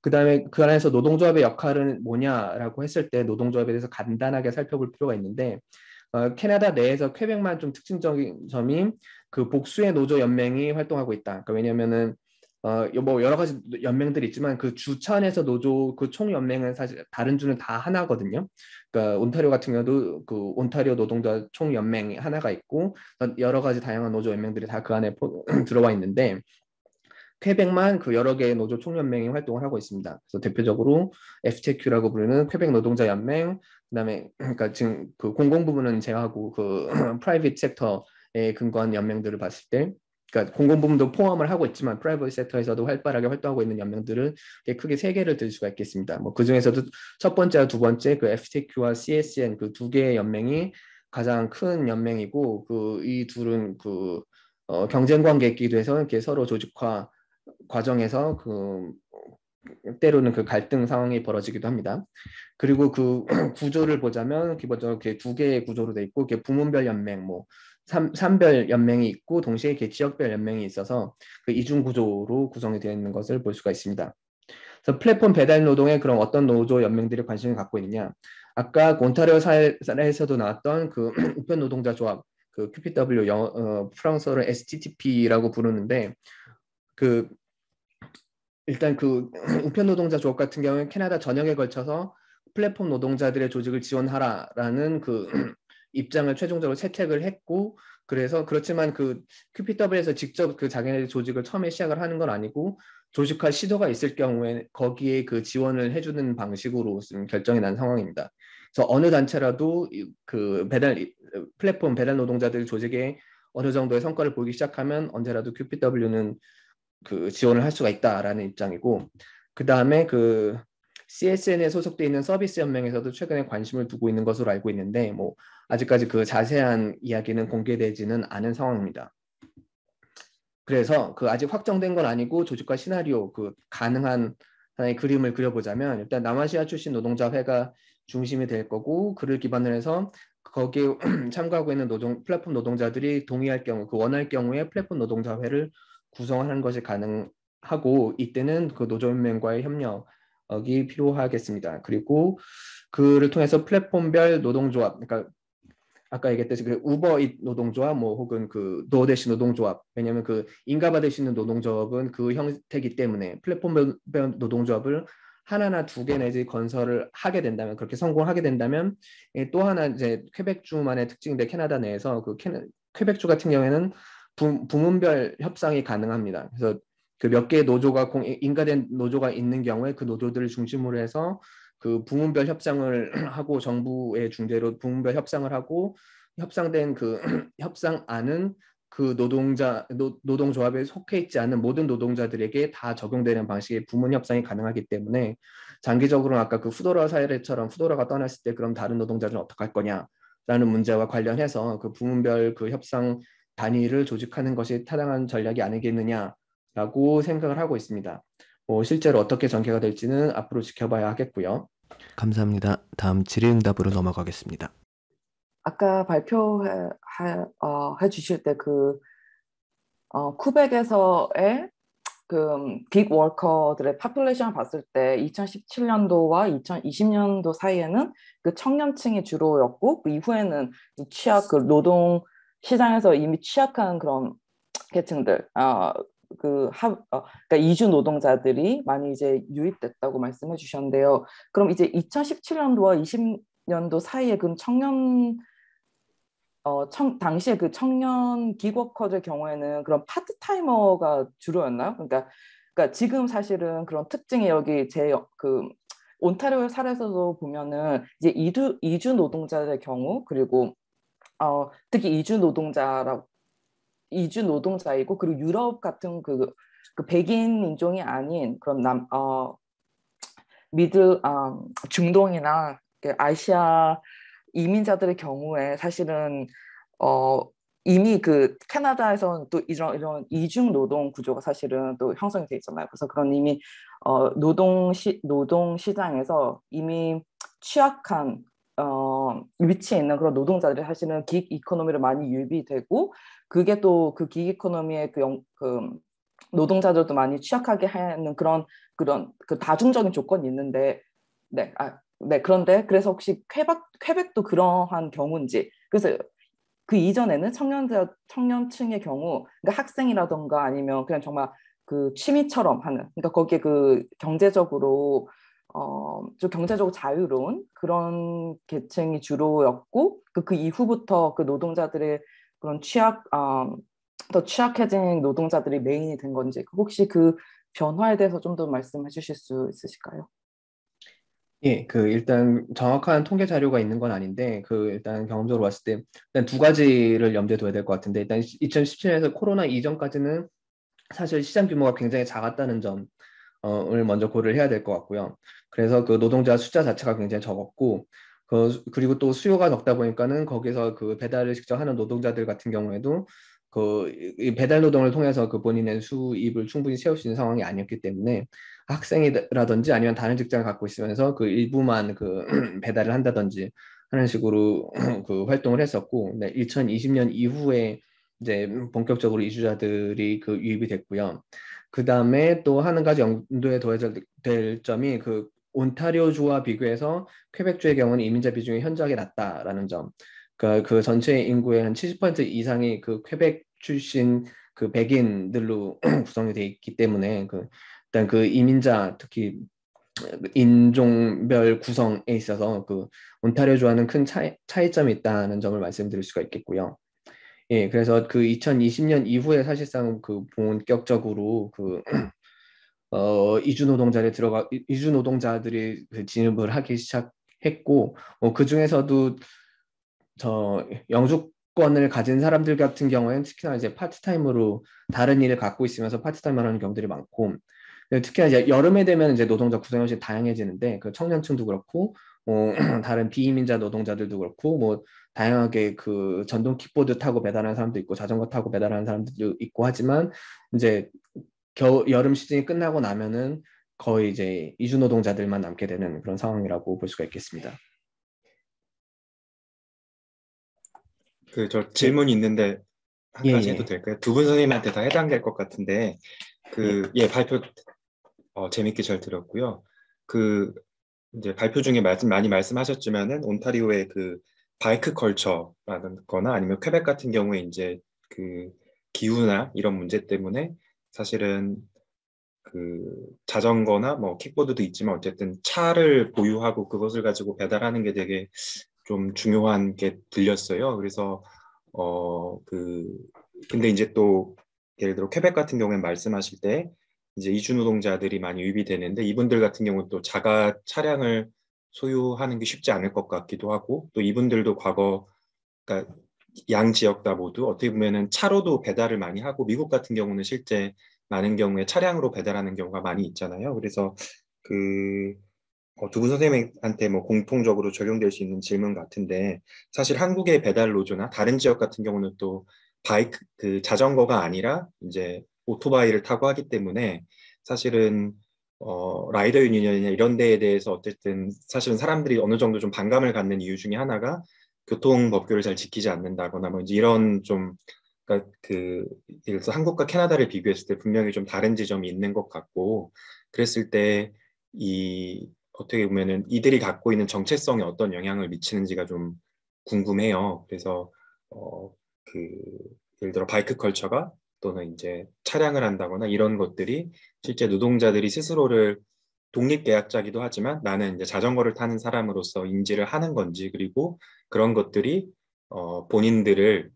그 다음에 그 안에서 노동조합의 역할은 뭐냐라고 했을 때 노동조합에 대해서 간단하게 살펴볼 필요가 있는데, 캐나다 내에서 퀘벡만 좀 특징적인 점이 그 복수의 노조 연맹이 활동하고 있다. 그러니까 왜냐면은 뭐 여러 가지 연맹들이 있지만 그 주 차원에서 노조 그 총 연맹은 사실 다른 주는 다 하나거든요. 그러니까 온타리오 같은 경우도 그 온타리오 노동자 총 연맹이 하나가 있고, 여러 가지 다양한 노조 연맹들이 다 그 안에 들어와 있는데, 퀘벡만 그 여러 개의 노조 총연맹이 활동을 하고 있습니다. 그래서 대표적으로 FTQ라고 부르는 퀘벡 노동자 연맹, 그다음에 그러니까 지금 그 공공 부문은 제외하고 그 프라이빗 섹터에 근거한 연맹들을 봤을 때, 그러니까 공공 부문도 포함을 하고 있지만 프라이빗 섹터에서도 활발하게 활동하고 있는 연맹들은 크게 3개를 들 수가 있겠습니다. 뭐 그 중에서도 첫 번째와 두 번째 그 FTQ와 CSN 그 2개의 연맹이 가장 큰 연맹이고, 그 이 둘은 그 경쟁 관계이기도 해서 이렇게 서로 조직화 과정에서 그 때로는 그 갈등 상황이 벌어지기도 합니다. 그리고 그 구조를 보자면 기본적으로 이렇게 두 개의 구조로 돼 있고, 이렇게 부문별 연맹, 뭐 삼별 연맹이 있고 동시에 이렇게 지역별 연맹이 있어서 그 이중 구조로 구성이 되어 있는 것을 볼 수가 있습니다. 그래서 플랫폼 배달 노동에 그럼 어떤 노조 연맹들이 관심을 갖고 있느냐? 아까 온타리오 사례에서도 나왔던 그 우편 노동자 조합, 그 QPW 프랑스어로 STTP라고 부르는데, 그 일단 그 우편 노동자 조합 같은 경우는 캐나다 전역에 걸쳐서 플랫폼 노동자들의 조직을 지원하라라는 그 입장을 최종적으로 채택을 했고, 그래서 그렇지만 그 QPW에서 직접 그 자기네 조직을 처음에 시작을 하는 건 아니고, 조직화 시도가 있을 경우에 거기에 그 지원을 해주는 방식으로 지금 결정이 난 상황입니다. 그래서 어느 단체라도 그 플랫폼 배달 노동자들 조직에 어느 정도의 성과를 보이기 시작하면 언제라도 QPW는 그 지원을 할 수가 있다라는 입장이고, 그 다음에 그 CSN에 소속돼 있는 서비스 연맹에서도 최근에 관심을 두고 있는 것으로 알고 있는데, 뭐 아직까지 그 자세한 이야기는 공개되지는 않은 상황입니다. 그래서 그 아직 확정된 건 아니고 조직과 시나리오, 그 가능한 하나의 그림을 그려보자면, 일단 남아시아 출신 노동자회가 중심이 될 거고, 그를 기반으로 해서 거기에 참가하고 있는 플랫폼 노동자들이 동의할 경우, 그 원할 경우에 플랫폼 노동자회를 구성하는 것이 가능하고, 이때는 그 노조연맹과의 협력이 필요하겠습니다. 그리고 그를 통해서 플랫폼별 노동조합, 그러니까 아까 얘기했듯이 그 우버잇 노동조합, 뭐 혹은 그 도어대시 노동조합, 왜냐하면 그 인가받을 수 있는 노동조합은 그 형태이기 때문에 플랫폼별 노동조합을 하나나 두 개 내지 건설을 하게 된다면, 그렇게 성공하게 된다면, 또 하나 이제 퀘벡주만의 특징인데, 캐나다 내에서 그 퀘벡주 같은 경우에는 부문별 협상이 가능합니다. 그래서 그 몇 개의 노조가 인가된 노조가 있는 경우에 그 노조들을 중심으로 해서 그 부문별 협상을 하고, 정부의 중재로 부문별 협상을 하고, 협상된 그 협상안은 그 노동조합에 속해 있지 않은 모든 노동자들에게 다 적용되는 방식의 부문 협상이 가능하기 때문에, 장기적으로는 아까 그 후도라 사례처럼 후도라가 떠났을 때 그럼 다른 노동자들은 어떻게 할 거냐라는 문제와 관련해서 그 부문별 그 협상 단위를 조직하는 것이 타당한 전략이 아니겠느냐라고 생각을 하고 있습니다. 실제로 어떻게 전개가 될지는 앞으로 지켜봐야 하겠고요. 감사합니다. 다음 질의응답으로 넘어가겠습니다. 아까 주실 때 쿠벡에서의 빅 워커들의 파퓰레이션을 봤을 때 2017년도와 2020년도 사이에는 그 청년층이 주로였고, 그 이후에는 노동 시장에서 이미 취약한 그런 계층들, 그러니까 이주 노동자들이 많이 이제 유입됐다고 말씀해 주셨는데요. 그럼 이제 2017년도와 20년도 사이에 그 당시에 그 청년 기워커들 경우에는 그런 파트타이머가 주로였나요? 그러니까 지금 사실은 그런 특징이 여기 온타리오 사례에서도 보면은 이제 이주 노동자의 경우, 그리고 특히 이주 노동자이고, 그리고 유럽 같은 그 백인 인종이 아닌 그런 중동이나 아시아 이민자들의 경우에 사실은 어, 이미 그 캐나다에서는 또 이런 이중 노동 구조가 사실은 또 형성이 돼 있잖아요. 그래서 그런 이미 노동 시장에서 이미 취약한 위치에 있는 그런 노동자들이 사실은 긱 이코노미를 많이 유입되고, 그게 또 그 긱 이코노미의 그 노동자들도 많이 취약하게 하는 그런 그 다중적인 조건이 있는데, 네, 그래서 혹시 퀘벡도 그러한 경우인지, 그래서 그 이전에는 청년층의 경우, 그러니까 학생이라던가 아니면 그냥 정말 그 취미처럼 하는, 그러니까 거기에 그 좀 경제적으로 자유로운 그런 계층이 주로였고, 그 이후부터 그 노동자들의 그런 더 취약해진 노동자들이 메인이 된 건지, 혹시 그 변화에 대해서 좀 더 말씀해 주실 수 있으실까요? 예, 그 일단 정확한 통계 자료가 있는 건 아닌데, 그 일단 경험적으로 봤을 때 일단 두 가지를 염두에 둬야 될 것 같은데, 일단 2017년에서 코로나 이전까지는 사실 시장 규모가 굉장히 작았다는 점을 먼저 고려를 해야 될 것 같고요. 그래서 그 노동자 숫자 자체가 굉장히 적었고, 그리고 또 수요가 적다 보니까는 거기서 그 배달을 직접 하는 노동자들 같은 경우에도 이 배달 노동을 통해서 그 본인의 수입을 충분히 채울 수 있는 상황이 아니었기 때문에 학생이라든지 아니면 다른 직장을 갖고 있으면서 그 일부만 그 배달을 한다든지 하는 식으로 그 활동을 했었고, 2020년 이후에 이제 본격적으로 이주자들이 그 유입이 됐고요. 그 다음에 또 한 가지 염두에 둬야 될 점이 그 온타리오주와 비교해서 퀘벡주의 경우는 이민자 비중이 현저하게 낮다라는 점. 그러니까 그 전체 인구의 한 70% 이상이 그 퀘벡 출신 그 백인들로 구성이 돼 있기 때문에 그 일단 그 이민자 특히 인종별 구성에 있어서 그 온타리오주와는 큰 차이점이 있다는 점을 말씀드릴 수가 있겠고요. 예, 그래서 그 2020년 이후에 사실상 그 본격적으로 그 이주 노동자들이 그 진입을 하기 시작했고, 그 중에서도 저 영주권을 가진 사람들 같은 경우에는 특히나 이제 파트타임으로 다른 일을 갖고 있으면서 파트타임을 하는 경우들이 많고, 특히나 이제 여름에 되면 이제 노동자 구성이 훨씬 다양해지는데 그 청년층도 그렇고 다른 비이민자 노동자들도 그렇고 뭐 다양하게 그 전동 킥보드 타고 배달하는 사람도 있고 자전거 타고 배달하는 사람들도 있고 하지만 이제 여름 시즌이 끝나고 나면은 거의 이제 이주 노동자들만 남게 되는 그런 상황이라고 볼 수가 있겠습니다. 저 네. 질문이 있는데 한 예, 가지 해도 예, 될까요? 두 분 선생님한테 다 해당될 것 같은데 발표 재밌게 잘 들었고요. 이제 발표 중에 많이 말씀하셨지만은 온타리오의 그 바이크 컬처라는 거나 아니면 퀘벡 같은 경우에 이제 그 기후나 이런 문제 때문에 사실은 그 자전거나 뭐 킥보드도 있지만 어쨌든 차를 보유하고 그것을 가지고 배달하는 게 되게 좀 중요한 게 들렸어요. 그래서 근데 이제 또 예를 들어 퀘벡 같은 경우에 말씀하실 때 이제 이주 노동자들이 많이 유입이 되는데 이분들 같은 경우는 또 자가 차량을 소유하는 게 쉽지 않을 것 같기도 하고 또 이분들도 그러니까 양 지역 다 모두 어떻게 보면은 차로도 배달을 많이 하고 미국 같은 경우는 실제 많은 경우에 차량으로 배달하는 경우가 많이 있잖아요. 그래서 두 분 선생님한테 뭐 공통적으로 적용될 수 있는 질문 같은데 사실 한국의 배달 노조나 다른 지역 같은 경우는 또 자전거가 아니라 이제 오토바이를 타고 하기 때문에 사실은 라이더 유니언이나 이런 데에 대해서 어쨌든 사실은 사람들이 어느 정도 좀 반감을 갖는 이유 중에 하나가 교통법규를 잘 지키지 않는다거나 뭐 이제 이런 좀 그러니까 예를 들어서 한국과 캐나다를 비교했을 때 분명히 좀 다른 지점이 있는 것 같고 그랬을 때 어떻게 보면은 이들이 갖고 있는 정체성에 어떤 영향을 미치는지가 좀 궁금해요. 그래서 어, 그 예를 들어 바이크 컬처가 또는 이제 차량을 한다거나 이런 것들이 실제 노동자들이 스스로를 독립계약자기도 하지만 나는 이제 자전거를 타는 사람으로서 인지를 하는 건지 그리고 그런 것들이 본인들을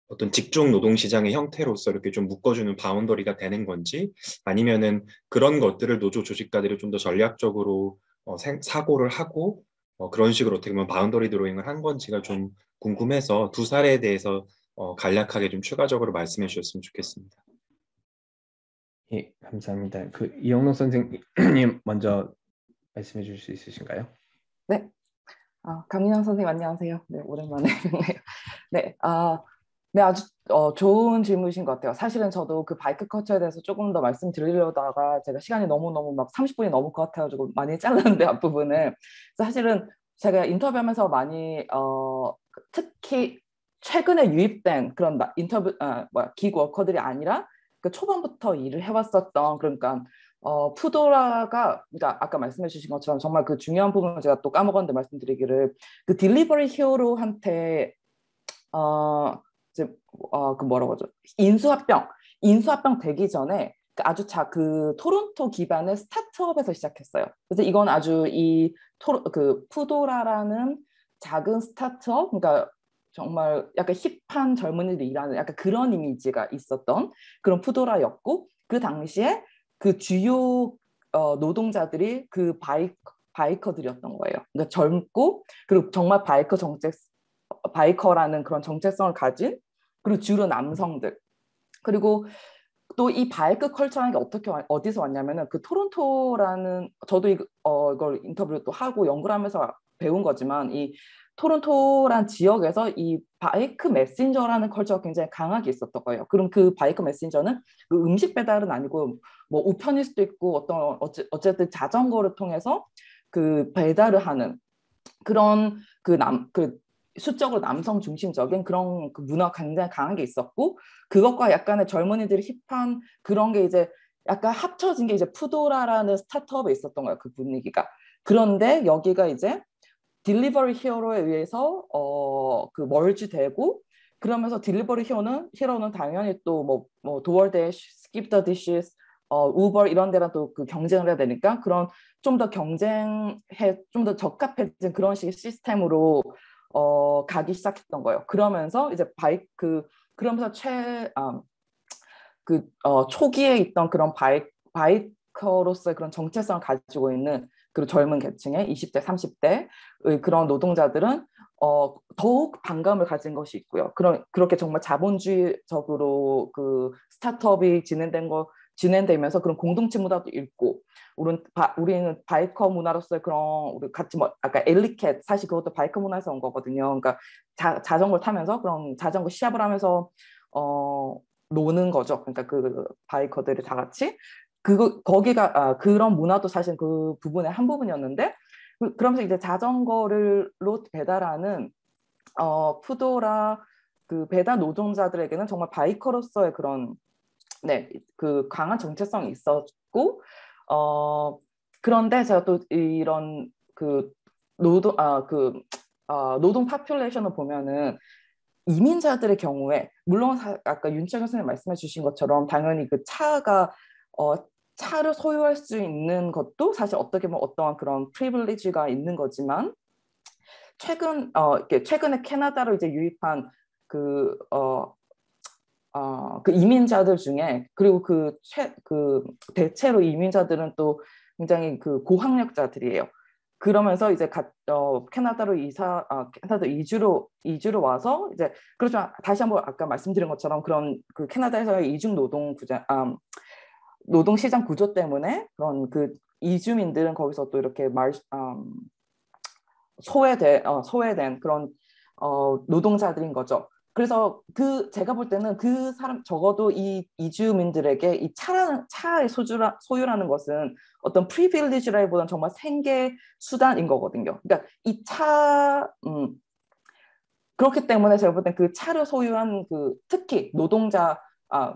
어떤 직종 노동시장의 형태로서 이렇게 좀 묶어주는 바운더리가 되는 건지 아니면은 그런 것들을 노조 조직가들이 좀 더 전략적으로 사고를 하고 그런 식으로 어떻게 보면 바운더리 드로잉을 한 건지가 좀 궁금해서 두 사례에 대해서 간략하게 좀 추가적으로 말씀해 주셨으면 좋겠습니다. 예, 감사합니다. 그 이영록 선생님 먼저 말씀해 주실 수 있으신가요? 네. 강민영 선생님 안녕하세요. 네, 오랜만에 뵙네요. 네, 네, 아주 좋은 질문이신 것 같아요. 사실은 저도 그 바이크 커처에 대해서 조금 더 말씀드리려다가 제가 시간이 너무너무 막 30분이 넘을 것 같아가지고 많이 잘랐는데 앞부분을. 사실은 제가 인터뷰하면서 많이 특히 최근에 유입된 그런 기구 워커들이 아니라 그 초반부터 일을 해왔었던 그러니까 푸도라가 그러니까 아까 말씀해 주신 것처럼 정말 그 중요한 부분을 제가 또 까먹었는데 말씀드리기를 그 딜리버리 히어로한테 그 뭐라고 하죠? 인수합병 되기 전에 그 토론토 기반의 스타트업에서 시작했어요. 그래서 이건 아주 그 푸도라라는 작은 스타트업, 그러니까 정말 약간 힙한 젊은이들이 일하는 약간 그런 이미지가 있었던 그런 푸도라였고 그 당시에 그 주요 노동자들이 그 바이커들이었던 거예요. 그러니까 젊고 그리고 정말 바이커라는 그런 정체성을 가진 그리고 주로 남성들 그리고 또 이 바이크 컬처라는 게 어디서 왔냐면은 그 토론토라는 저도 이걸 인터뷰를 또 하고 연구를 하면서 배운 거지만 이 토론토란 지역에서 이 바이크 메신저라는 컬처가 굉장히 강하게 있었던 거예요. 그럼 그 바이크 메신저는 그 음식 배달은 아니고 뭐 우편일 수도 있고 어쨌든 자전거를 통해서 그 배달을 하는 그런 그 수적으로 남성 중심적인 그런 그 문화가 굉장히 강하게 있었고, 그것과 약간의 젊은이들이 힙한 그런 게 이제 약간 합쳐진 게 이제 푸도라라는 스타트업에 있었던 거예요, 그 분위기가. 그런데 여기가 이제 딜리버리 히어로에 의해서 그 멀지되고, 그러면서 딜리버리 히어로는 당연히 또 뭐 도어대쉬, 스킵 더 디시스, 우버 이런 데랑 또 그 경쟁을 해야 되니까 그런 좀 더 좀 더 적합해진 그런 식의 시스템으로 가기 시작했던 거예요. 그러면서 이제 그러면서 초기에 있던 그런 바이커로서의 그런 정체성을 가지고 있는 그 젊은 계층의 20대, 30대의 그런 노동자들은 더욱 반감을 가진 것이 있고요. 그렇게 정말 자본주의적으로 그 스타트업이 진행되면서 그런 공동체 문화도 있고, 우리는 바이커 문화로서의 그런 우리 같이 아까 엘리캣 사실 그것도 바이커 문화에서 온 거거든요. 그러니까 자전거를 타면서 그런 자전거 시합을 하면서 노는 거죠. 그러니까 그 바이커들이 다 같이 거기가 그런 문화도 사실 그 부분의 한 부분이었는데, 그러면서 이제 자전거로 배달하는 푸도라 그 배달 노동자들에게는 정말 바이커로서의 그런 그 강한 정체성이 있었고, 그런데 제가 또 이런 그 노동 파퓰레이션을 보면은 이민자들의 경우에 물론 아까 윤채경 선생님 말씀해 주신 것처럼 당연히 그 차를 소유할 수 있는 것도 사실 어떻게 보면 어떠한 그런 프리빌리지가 있는 거지만, 최근에 캐나다로 이제 유입한 그 이민자들 중에, 그리고 대체로 이민자들은 또 굉장히 그 고학력자들이에요. 그러면서 이제 캐나다로 이주로 와서 이제 그렇죠. 다시 한번 아까 말씀드린 것처럼 그런 그 캐나다에서의 이중 노동 시장 구조 때문에 그런 그 이주민들은 거기서 또 이렇게 소외된 그런 노동자들인 거죠. 그래서 제가 볼 때는 그 사람 적어도 이 이주민들에게 이 차의 소유라는 것은 어떤 프리빌리지라기보다는 정말 생계 수단인 거거든요. 그러니까 그렇기 때문에 제가 볼 땐 그 차를 소유한 특히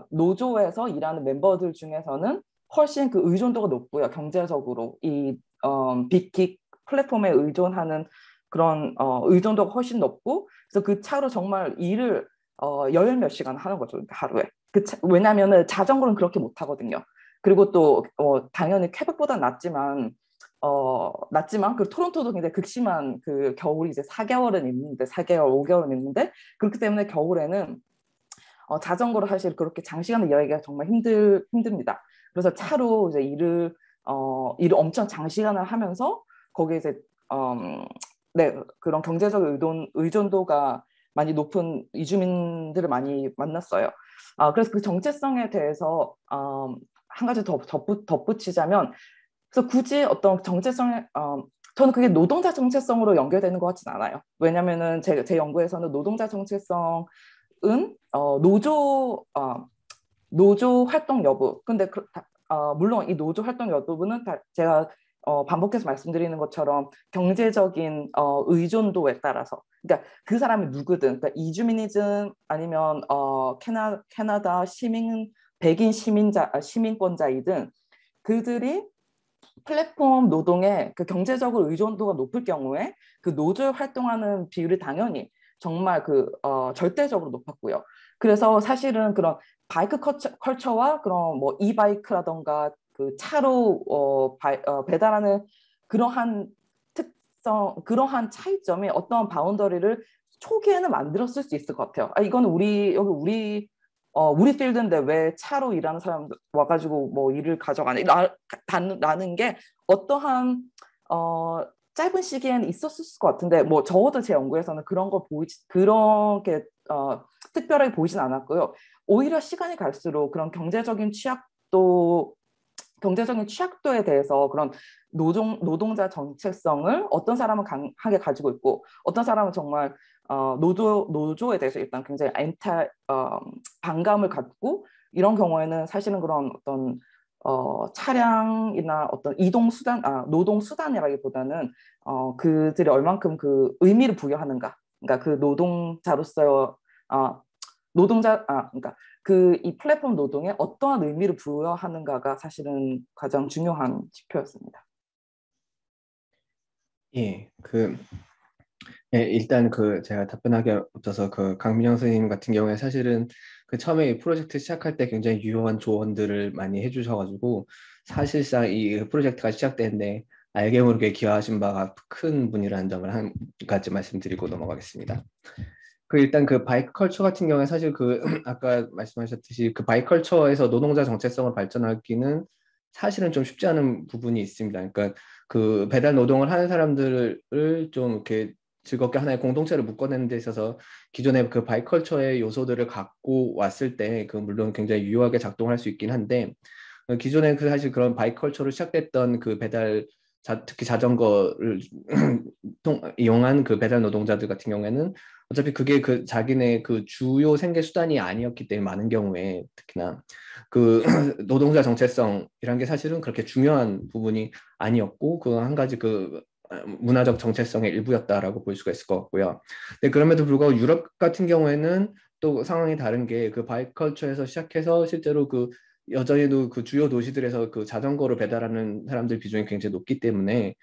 노조에서 일하는 멤버들 중에서는 훨씬 그 의존도가 높고요. 경제적으로 이 빅킥 플랫폼에 의존하는 그런 의존도가 훨씬 높고, 그래서 그 차로 정말 일을 열 몇 시간 하는 거죠, 하루에. 왜냐하면 자전거는 그렇게 못 하거든요. 그리고 또 당연히 퀘벡보다 낫지만 그 토론토도 굉장히 극심한 그 겨울이 이제 4개월은 있는데 4개월, 5개월은 있는데, 그렇기 때문에 겨울에는 자전거로 사실 그렇게 장시간을 여행하기가 정말 힘듭니다. 그래서 차로 이제 일을 엄청 장시간을 하면서 거기에 이제 그런 경제적 의존도가 많이 높은 이주민들을 많이 만났어요. 그래서 그 정체성에 대해서 한 가지 더 덧붙이자면, 그래서 굳이 어떤 저는 그게 노동자 정체성으로 연결되는 것 같진 않아요. 왜냐면은 제 연구에서는 노동자 정체성은 노조 활동 여부. 근데 물론 이 노조 활동 여부는 제가 반복해서 말씀드리는 것처럼 경제적인 의존도에 따라서, 그러니까 그 사람이 누구든, 그러니까 이주민이든 아니면 캐나다 백인 시민권자이든 그들이 플랫폼 노동에 그 경제적으로 의존도가 높을 경우에 그 노조에 활동하는 비율이 당연히 정말 절대적으로 높았고요. 그래서 사실은 그런 바이크 컬처와 그런 뭐 이바이크라던가 그 차로 배달하는 그러한 그러한 차이점이 어떤 바운더리를 초기에는 만들었을 수 있을 것 같아요. 이거는 우리 필드인데 왜 차로 일하는 사람 와가지고 뭐 일을 가져가는 게 어떠한 짧은 시기에는 있었을 것 같은데, 뭐 적어도 제 연구에서는 그렇게 특별하게 보이진 않았고요. 오히려 시간이 갈수록 그런 경제적인 취약도 경제적인 취약도에 대해서 그런 노동자 정체성을 어떤 사람은 강하게 가지고 있고 어떤 사람은 정말 노조에 대해서 일단 굉장히 반감을 갖고 이런 경우에는 사실은 그런 어떤 차량이나 어떤 이동 수단, 노동 수단이라기보다는 그들이 얼만큼 그 의미를 부여하는가, 그러니까 그 노동자로서 그러니까 그 이 플랫폼 노동에 어떠한 의미를 부여하는가가 사실은 가장 중요한 지표였습니다. 예, 일단 제가 답변하기 앞서서 강민영 선생님 같은 경우에 사실은 처음에 이 프로젝트 시작할 때 굉장히 유용한 조언들을 많이 해주셔가지고 사실상 이 프로젝트가 시작되는데 알게 모르게 기여하신 바가 큰 분이라는 점을 한 가지 말씀드리고 넘어가겠습니다. 일단 바이크 컬처 같은 경우에 사실 아까 말씀하셨듯이 바이컬처에서 노동자 정체성을 발전하기는 사실은 좀 쉽지 않은 부분이 있습니다. 그러니까 배달 노동을 하는 사람들을 좀 이렇게 즐겁게 하나의 공동체를 묶어내는 데 있어서 기존의 바이컬처의 요소들을 갖고 왔을 때 물론 굉장히 유효하게 작동할 수 있긴 한데 기존에 사실 그런 바이컬처로 시작됐던 배달 특히 자전거를 이용한 배달 노동자들 같은 경우에는 어차피 그게 자기네 주요 생계 수단이 아니었기 때문에 많은 경우에 특히나 노동자 정체성이란 게 사실은 그렇게 중요한 부분이 아니었고 한 가지 문화적 정체성의 일부였다라고 볼 수가 있을 것 같고요. 근데 그럼에도 불구하고 유럽 같은 경우에는 또 상황이 다른 게 바이컬처에서 시작해서 실제로 여전히도 주요 도시들에서 자전거로 배달하는 사람들 비중이 굉장히 높기 때문에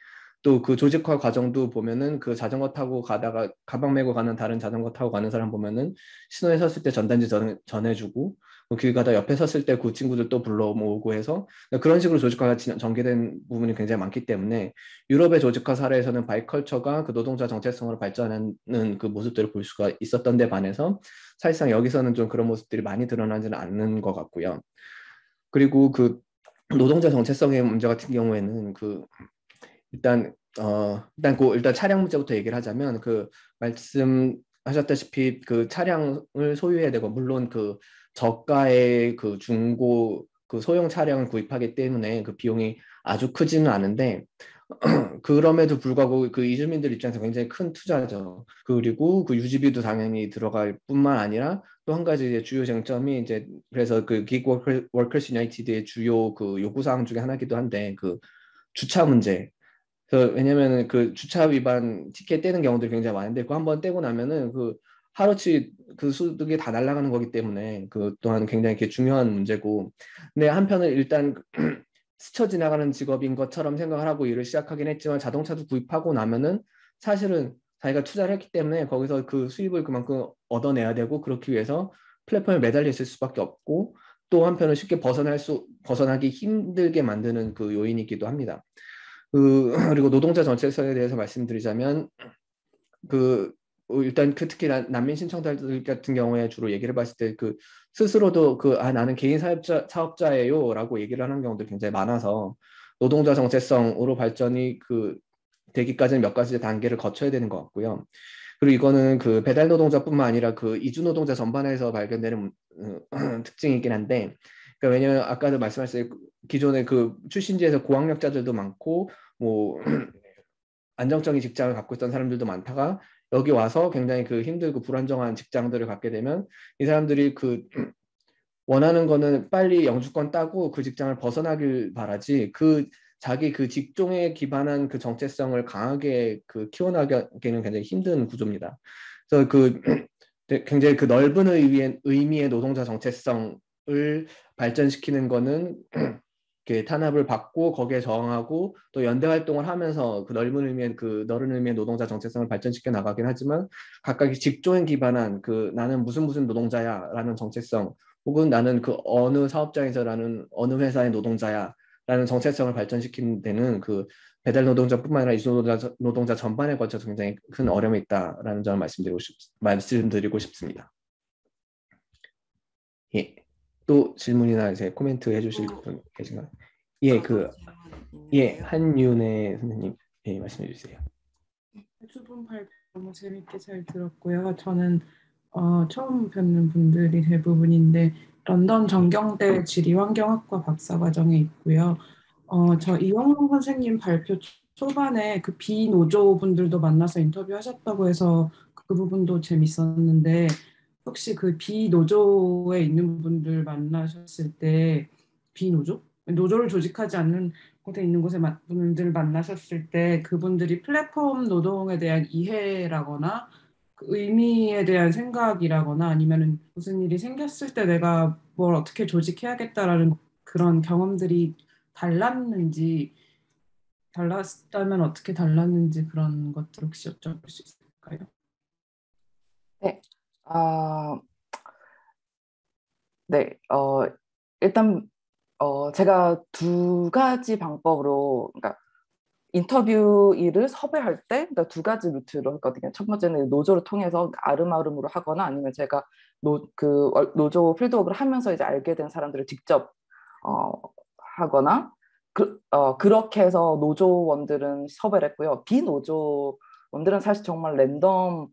또 조직화 과정도 보면은 자전거 타고 가다가 가방 메고 가는 다른 자전거 타고 가는 사람 보면은 신호에 섰을 때 전단지 전해주고 길 가다 옆에 섰을 때 친구들 또 불러 모으고 해서 그런 식으로 조직화가 전개된 부분이 굉장히 많기 때문에 유럽의 조직화 사례에서는 바이컬처가 노동자 정체성으로 발전하는 모습들을 볼 수가 있었던 데 반해서 사실상 여기서는 좀 그런 모습들이 많이 드러나지는 않는 것 같고요. 그리고 노동자 정체성의 문제 같은 경우에는 일단 차량 문제부터 얘기를 하자면 말씀하셨다시피 차량을 소유해야 되고 물론 저가의 중고 소형 차량을 구입하기 때문에 비용이 아주 크지는 않은데 그럼에도 불구하고 이주민들 입장에서 굉장히 큰 투자죠. 그리고 유지비도 당연히 들어갈 뿐만 아니라 또 한 가지 이제 주요 쟁점이 이제 그래서 Gig Workers United의 주요 요구 사항 중에 하나이기도 한데 주차 문제. 왜냐면은 주차 위반 티켓 떼는 경우들이 굉장히 많은데 한번 떼고 나면은 하루치 수득이 다 날아가는 거기 때문에 또한 굉장히 중요한 문제고. 근데 한편은 일단 스쳐 지나가는 직업인 것처럼 생각을 하고 일을 시작하긴 했지만 자동차도 구입하고 나면은 사실은 자기가 투자를 했기 때문에 거기서 수입을 그만큼 얻어내야 되고 그렇기 위해서 플랫폼에 매달려 있을 수밖에 없고 또 한편은 쉽게 벗어나기 힘들게 만드는 요인이기도 합니다. 그리고 노동자 정체성에 대해서 말씀드리자면 일단 특히 난민 신청자들 같은 경우에 주로 얘기를 봤을 때 스스로도 나는 개인 사업자예요라고 얘기를 하는 경우도 굉장히 많아서 노동자 정체성으로 발전이 되기까지는 몇 가지 단계를 거쳐야 되는 것 같고요. 그리고 이거는 배달 노동자뿐만 아니라 이주 노동자 전반에서 발견되는 특징이긴 한데 그러니까 왜냐면 아까도 말씀하셨을 기존의 출신지에서 고학력자들도 많고 뭐 안정적인 직장을 갖고 있던 사람들도 많다가 여기 와서 굉장히 힘들고 불안정한 직장들을 갖게 되면 이 사람들이 원하는 거는 빨리 영주권 따고 직장을 벗어나길 바라지 자기 직종에 기반한 정체성을 강하게 키워나가기는 굉장히 힘든 구조입니다. 그래서 굉장히 넓은 의미의 노동자 정체성을 발전시키는 거는 탄압을 받고 거기에 저항하고 또 연대 활동을 하면서 넓은 의미의 노동자 정체성을 발전시켜 나가긴 하지만 각각의 직종에 기반한 나는 무슨 노동자야라는 정체성 혹은 나는 어느 사업장에서라는 어느 회사의 노동자야라는 정체성을 발전시키는 데는 배달 노동자뿐만 아니라 이주 노동자 전반에 걸쳐서 굉장히 큰 어려움이 있다라는 점을 말씀드리고 싶습니다. 예. 또 질문이나 이제 코멘트 해주실 분 계신가요? 예, 한윤혜 선생님, 예, 말씀해 주세요. 수분 발표 너무 재밌게 잘 들었고요. 저는 처음 뵙는 분들이 대부분인데 런던 정경대 지리환경학과 박사과정에 있고요. 저 이영롱 선생님 발표 초반에 그 비노조분들도 만나서 인터뷰하셨다고 해서 그 부분도 재밌었는데 혹시 그 비노조에 있는 분들 만나셨을 때 비노조? 노조를 조직하지 않는 곳에 있는 분들 만나셨을 때 그분들이 플랫폼 노동에 대한 이해라거나 그 의미에 대한 생각이라거나 아니면은 무슨 일이 생겼을 때 내가 뭘 어떻게 조직해야겠다라는 그런 경험들이 달랐는지 달랐다면 어떻게 달랐는지 그런 것들 혹시 여쭤볼 수 있을까요? 네. 아, 네. 일단 제가 두 가지 방법으로, 그러니까 인터뷰 일을 섭외할 때, 그러니까 두 가지 루트로 했거든요. 첫 번째는 노조를 통해서 아름아름으로 하거나 아니면 제가 노조 필드워크를 하면서 이제 알게 된 사람들을 직접 어, 하거나 그렇게 해서 노조원들은 섭외를 했고요. 비노조원들은 사실 정말 랜덤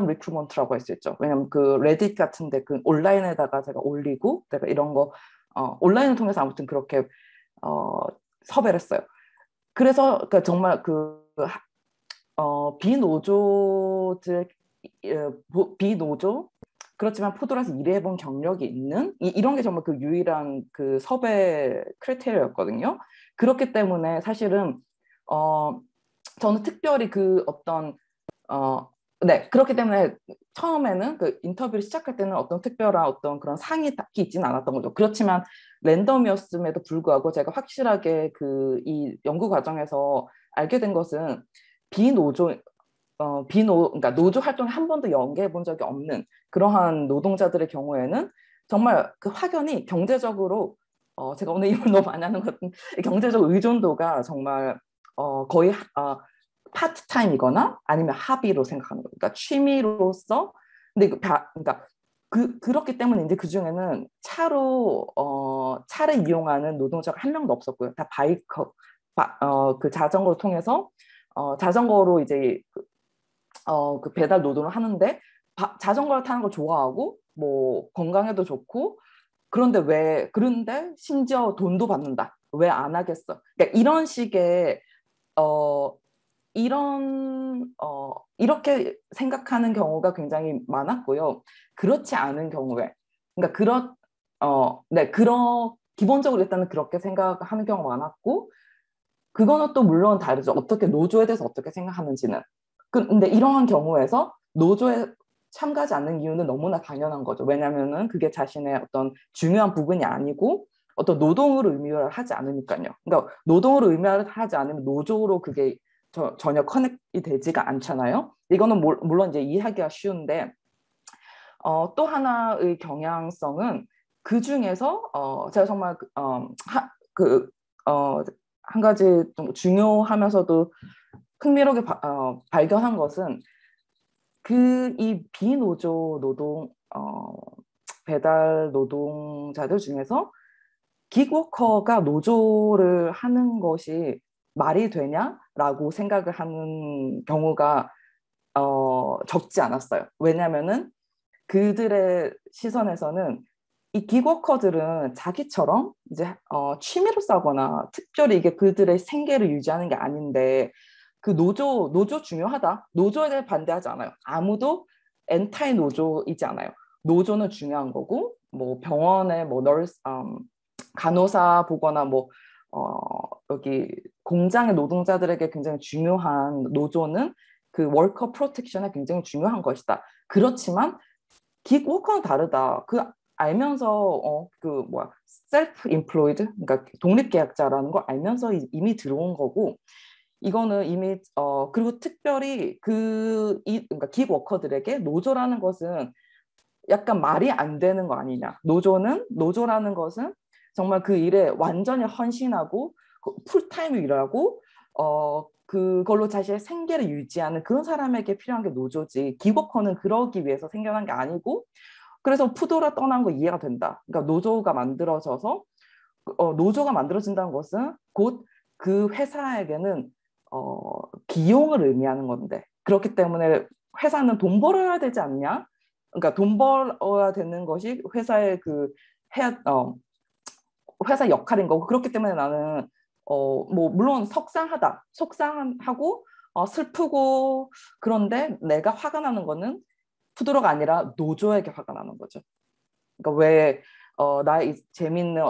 리크루먼트라고 할 수 있죠. 왜냐면 그 레딧 같은데 그 온라인에다가 제가 올리고 내가 이런 거 온라인을 통해서 아무튼 그렇게 어, 섭외를 했어요. 그래서 그러니까 정말 비노조들 비노조 그렇지만 포도라서 일해본 경력이 있는 이런 게 정말 그 유일한 그 섭외 크리테리아였거든요. 그렇기 때문에 사실은 저는 특별히 그 어떤 네, 그렇기 때문에 처음에는 그 인터뷰를 시작할 때는 어떤 특별한 어떤 그런 상이 딱히 있지는 않았던 거죠. 그렇지만 랜덤이었음에도 불구하고 제가 확실하게 이 연구 과정에서 알게 된 것은 비노조, 그러니까 노조 활동에 한 번도 연계해 본 적이 없는 그러한 노동자들의 경우에는 정말 그 확연히 경제적으로 제가 오늘 이걸 너무 많이 하는 것 같은 경제적 의존도가 정말 거의 파트타임이거나 아니면 합의로 생각하는 거예요. 그러니까 취미로서 근데 그러니까 그렇기 때문에 이제 그 중에는 차를 이용하는 노동자가 한 명도 없었고요. 다 그 자전거를 통해서 자전거로 이제 그 배달 노동을 하는데 자전거를 타는 걸 좋아하고 뭐 건강에도 좋고 그런데 심지어 돈도 받는다. 왜 안 하겠어? 그러니까 이런 식의 어, 이렇게 생각하는 경우가 굉장히 많았고요. 그렇지 않은 경우에, 그러니까 네, 기본적으로 일단은 그렇게 생각하는 경우가 많았고, 그거는 또 물론 다르죠. 어떻게 노조에 대해서 어떻게 생각하는지는. 근데 이러한 경우에서 노조에 참가하지 않는 이유는 너무나 당연한 거죠. 왜냐면은 그게 자신의 어떤 중요한 부분이 아니고 어떤 노동으로 의미를 하지 않으니까요. 그러니까 노동으로 의미를 하지 않으면 노조로 그게 전혀 커넥이 되지가 않잖아요. 이거는 물론 이제 이해하기가 쉬운데 또 하나의 경향성은 그 중에서 제가 정말 한 가지 좀 중요하면서도 흥미롭게 발견한 것은 이 비노조 배달 노동자들 중에서 기그워커가 노조를 하는 것이 말이 되냐라고 생각을 하는 경우가 적지 않았어요. 왜냐하면은 그들의 시선에서는 이 기그워커들은 자기처럼 이제 취미로 싸거나 특별히 이게 그들의 생계를 유지하는 게 아닌데 그 노조 중요하다. 노조에 대해 반대하지 않아요. 아무도 엔타이 노조이지 않아요. 노조는 중요한 거고 뭐 병원에 뭐 간호사 보거나 뭐 여기 공장의 노동자들에게 굉장히 중요한 노조는 그 월커 프로텍션에 굉장히 중요한 것이다. 그렇지만 기워커는 다르다. 알면서 셀프 임플로이드 그러니까 독립계약자라는 걸 알면서 이미 들어온 거고 이거는 이미 그리고 특별히 그러니까 기워커들에게 노조라는 것은 약간 말이 안 되는 거 아니냐. 노조라는 것은 정말 그 일에 완전히 헌신하고 풀타임을 일하고 그걸로 자신의 생계를 유지하는 그런 사람에게 필요한 게 노조지. 기워커는 그러기 위해서 생겨난 게 아니고 그래서 푸도라 떠난 거 이해가 된다. 그러니까 노조가 만들어진다는 것은 곧 그 회사에게는 기용을 의미하는 건데 그렇기 때문에 회사는 돈 벌어야 되지 않냐? 그러니까 돈 벌어야 되는 것이 회사의 회사 역할인 거고 그렇기 때문에 나는 뭐 물론 속상하고 슬프고 그런데 내가 화가 나는 거는 푸드로가 아니라 노조에게 화가 나는 거죠. 그러니까 왜 나의 재밌는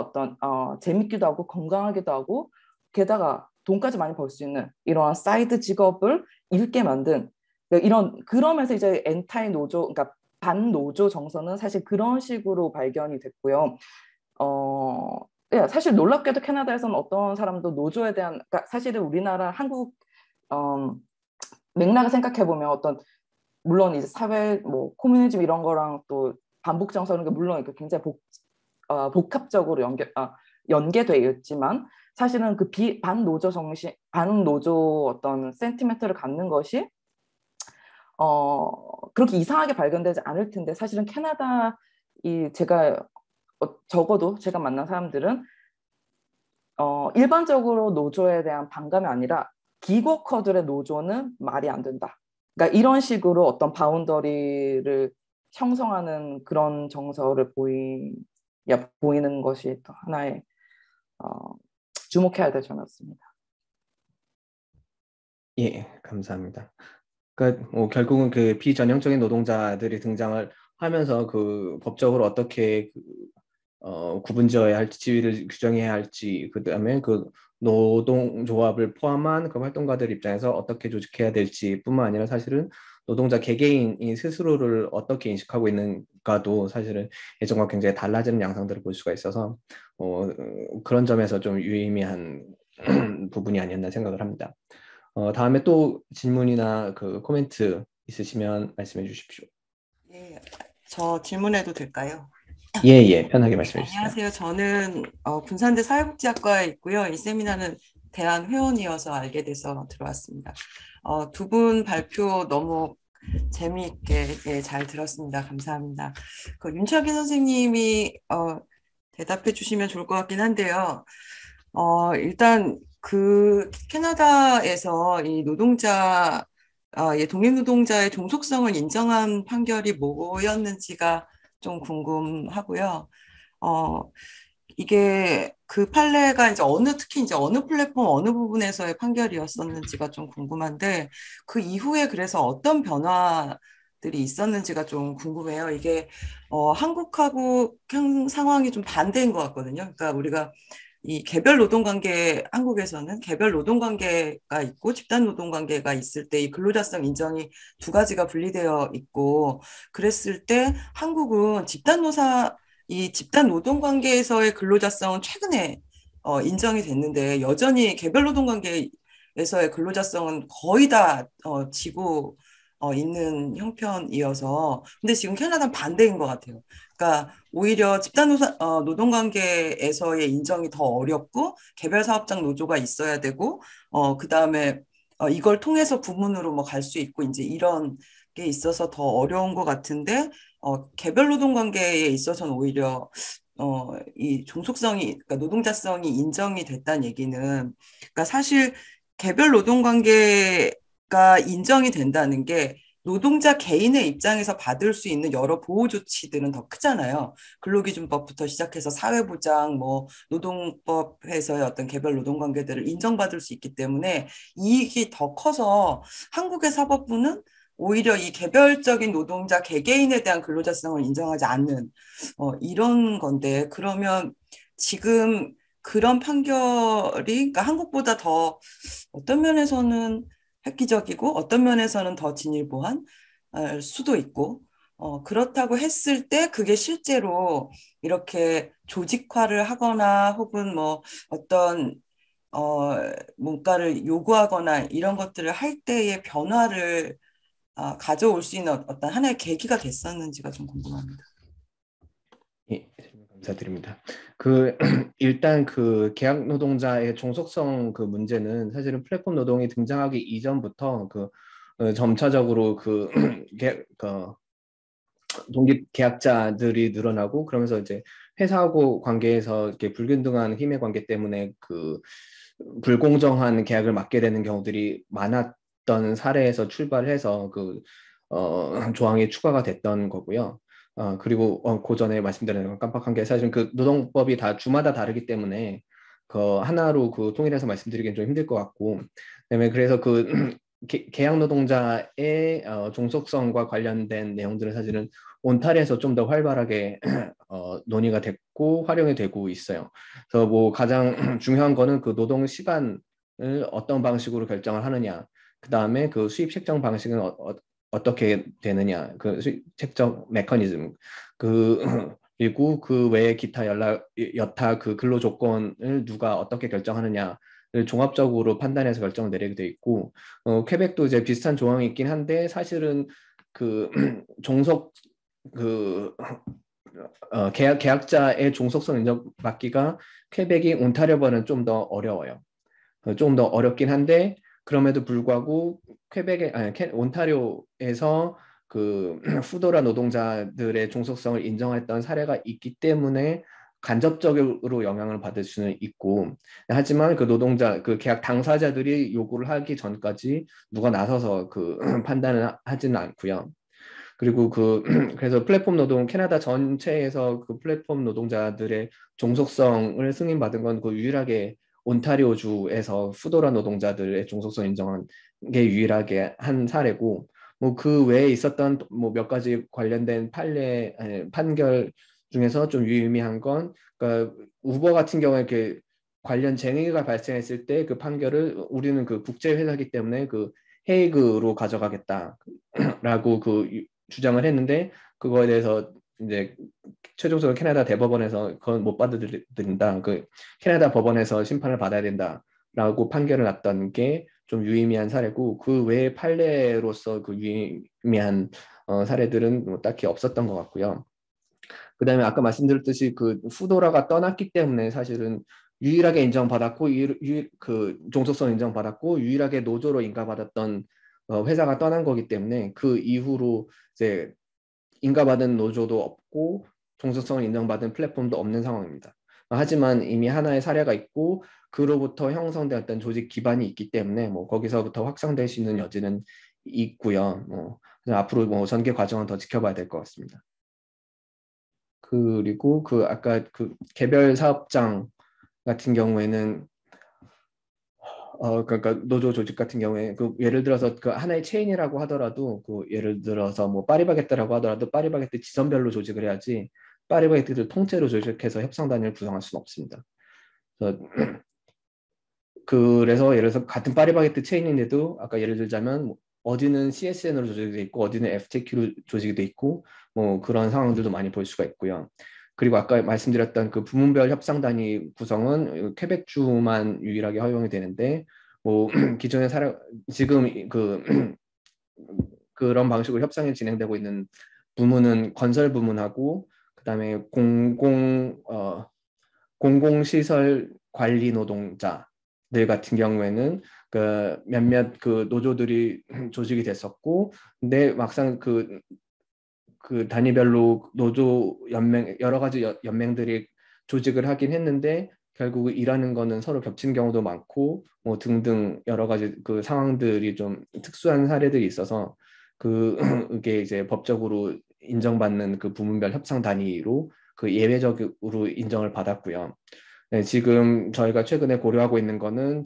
재밌기도 하고 건강하기도 하고 게다가 돈까지 많이 벌 수 있는 이러한 사이드 직업을 잃게 만든 그러면서 이제 엔타이 노조, 그러니까 반노조 정서는 사실 그런 식으로 발견이 됐고요. 사실 놀랍게도 캐나다에서는 어떤 사람도 노조에 대한, 그러니까 사실은 우리나라 한국 맥락을 생각해 보면 물론 이제 사회 뭐 코뮤니즘 이런 거랑 또 반복 정서는 물론 이렇게 굉장히 복합적으로 연계되어 있지만 사실은 그 반노조 어떤 센티멘트를 갖는 것이 그렇게 이상하게 발견되지 않을 텐데 사실은 캐나다 적어도 제가 만난 사람들은 일반적으로 노조에 대한 반감이 아니라 기워커들의 노조는 말이 안 된다. 그러니까 이런 식으로 어떤 바운더리를 형성하는 그런 정서를 보이는 것이 또 하나의 주목해야 될 점이었습니다. 예, 감사합니다. 그러니까 뭐 결국은 그 비전형적인 노동자들이 등장을 하면서 그 법적으로 어떻게 구분지어야 할지, 지위를 규정해야 할지, 그다음에 그 노동조합을 포함한 그 활동가들 입장에서 어떻게 조직해야 될지 뿐만 아니라 사실은 노동자 개개인이 스스로를 어떻게 인식하고 있는가도 사실은 예전과 굉장히 달라지는 양상들을 볼 수가 있어서 그런 점에서 좀 유의미한 부분이 아니었나 생각을 합니다. 다음에 또 질문이나 그 코멘트 있으시면 말씀해 주십시오. 예, 저 질문해도 될까요? 예, 편하게 말씀해 주세요. 안녕하세요. 저는 군산대 사회복지학과에 있고요. 이 세미나는 대한 회원이어서 알게 돼서 들어왔습니다. 두 분 발표 너무 재미있게 잘 들었습니다. 감사합니다. 윤철기 선생님이 대답해 주시면 좋을 것 같긴 한데요. 일단 그 캐나다에서 이 독립노동자의 종속성을 인정한 판결이 뭐였는지가 좀 궁금하고요. 이게 그 판례가 특히 어느 플랫폼 어느 부분에서의 판결이었었는지가 좀 궁금한데 그 이후에 그래서 어떤 변화들이 있었는지가 좀 궁금해요. 이게 한국하고 상황이 좀 반대인 것 같거든요. 그러니까 우리가 이 개별 노동관계, 한국에서는 개별 노동관계가 있고 집단 노동관계가 있을 때 이 근로자성 인정이 두 가지가 분리되어 있고 그랬을 때 한국은 이 집단 노동관계에서의 근로자성은 최근에 인정이 됐는데 여전히 개별 노동관계에서의 근로자성은 거의 다 지고 있는 형편이어서 근데 지금 캐나다는 반대인 것 같아요. 그러니까 오히려 집단 노동관계에서의 인정이 더 어렵고 개별 사업장 노조가 있어야 되고 그다음에 이걸 통해서 부문으로 뭐 갈 수 있고 이제 이런 게 있어서 더 어려운 것 같은데 개별 노동관계에 있어서는 오히려 이 그러니까 노동자성이 인정이 됐다는 얘기는 그러니까 사실 개별 노동관계가 인정이 된다는 게 노동자 개인의 입장에서 받을 수 있는 여러 보호 조치들은 더 크잖아요. 근로기준법부터 시작해서 사회보장, 뭐 노동법에서의 어떤 개별 노동관계들을 인정받을 수 있기 때문에 이익이 더 커서 한국의 사법부는 오히려 이 개별적인 노동자 개개인에 대한 근로자성을 인정하지 않는 이런 건데 그러면 지금 그런 판결이 그러니까 한국보다 더 어떤 면에서는 획기적이고 어떤 면에서는 더 진일보한 수도 있고 그렇다고 했을 때 그게 실제로 이렇게 조직화를 하거나 혹은 뭐 어떤 뭔가를 요구하거나 이런 것들을 할 때의 변화를 가져올 수 있는 어떤 하나의 계기가 됐었는지가 좀 궁금합니다. 예, 감사드립니다. 일단 그 계약 노동자의 종속성 그 문제는 사실은 플랫폼 노동이 등장하기 이전부터 점차적으로 독립 계약자들이 늘어나고 그러면서 이제 회사하고 관계에서 이렇게 불균등한 힘의 관계 때문에 불공정한 계약을 맺게 되는 경우들이 많았던 사례에서 출발해서 조항이 추가가 됐던 거고요. 그리고 그 전에 말씀드린 건 깜빡한 게 사실 그 노동법이 다 주마다 다르기 때문에 그 하나로 그 통일해서 말씀드리기는 좀 힘들 것 같고, 그다음에 그래서 그 계약 노동자의 종속성과 관련된 내용들은 사실은 온타리오에서 좀 더 활발하게 논의가 됐고 활용이 되고 있어요. 그래서 뭐 가장 중요한 거는 그 노동 시간을 어떤 방식으로 결정을 하느냐, 그 다음에 그 수입 책정 방식은 어떻게 되느냐, 그 수입 책정 메커니즘, 그리고 그 외에 기타 여타 그 근로 조건을 누가 어떻게 결정하느냐 를 종합적으로 판단해서 결정을 내리게 돼 있고, 퀘벡도 이제 비슷한 조항이 있긴 한데 사실은 그 종속 그 계약자의 종속성 인정받기가 퀘벡이 온타리오보다는 좀 더 어려워요. 좀 더 어렵긴 한데 그럼에도 불구하고 온타리오에서 그 후도라 노동자들의 종속성을 인정했던 사례가 있기 때문에 간접적으로 영향을 받을 수는 있고, 하지만 그 노동자 그 계약 당사자들이 요구를 하기 전까지 누가 나서서 그 판단을 하지는 않고요. 그리고 그래서 플랫폼 노동 캐나다 전체에서 그 플랫폼 노동자들의 종속성을 승인받은 건 그 유일하게 온타리오주에서 후도라 노동자들의 종속성 인정한 게 유일하게 한 사례고, 뭐 그 외에 있었던 뭐 몇 가지 관련된 판결 중에서 좀 유의미한 건, 그러니까 우버 같은 경우에 이렇게 관련 쟁의가 발생했을 때 그 판결을 우리는 그 국제 회사이기 때문에 그 헤이그로 가져가겠다라고 주장을 했는데, 그거에 대해서 이제 최종적으로 캐나다 대법원에서 그건 못 받아들인다, 그 캐나다 법원에서 심판을 받아야 된다라고 판결을 났던 게 좀 유의미한 사례고, 그 외의 판례로서 그 유의미한 사례들은 뭐 딱히 없었던 것 같고요. 그 다음에 아까 말씀드렸듯이 그 후도라가 떠났기 때문에 사실은 유일하게 인정받았고 그 종속성 인정받았고 유일하게 노조로 인가받았던 회사가 떠난 거기 때문에 그 이후로 이제 인가받은 노조도 없고 종속성을 인정받은 플랫폼도 없는 상황입니다. 하지만 이미 하나의 사례가 있고 그로부터 형성되었던 조직 기반이 있기 때문에 뭐 거기서부터 확장될 수 있는 여지는 있고요. 앞으로 뭐 전개 과정은 더 지켜봐야 될 것 같습니다. 그리고 아까 그 개별 사업장 같은 경우에는 그러니까 노조 조직 같은 경우에 그 예를 들어서 그 하나의 체인이라고 하더라도 그 예를 들어서 뭐 파리바게뜨라고 하더라도 파리바게뜨 지점별로 조직을 해야지 파리바게뜨를 통째로 조직해서 협상단위를 구성할 수는 없습니다. 그래서 예를 들어서 같은 파리바게뜨 체인인데도 아까 예를 들자면 뭐 어디는 CSN으로 조직이 돼 있고 어디는 FTQ로 조직이 돼 있고 뭐 그런 상황들도 많이 볼 수가 있고요. 그리고 아까 말씀드렸던 그 부문별 협상 단위 구성은 퀘벡주만 유일하게 허용이 되는데, 뭐 기존의 지금 그런 방식으로 협상이 진행되고 있는 부문은 건설 부문하고 그다음에 공공시설 관리 노동자들 같은 경우에는 그 몇몇 그 노조들이 조직이 됐었고, 근데 막상 그 단위별로 노조 연맹 여러 가지 연맹들이 조직을 하긴 했는데 결국 일하는 거는 서로 겹치는 경우도 많고 뭐 등등 여러 가지 그 상황들이 좀 특수한 사례들이 있어서 그게 이제 법적으로 인정받는 그 부문별 협상 단위로 그 예외적으로 인정을 받았고요. 네, 지금 저희가 최근에 고려하고 있는 거는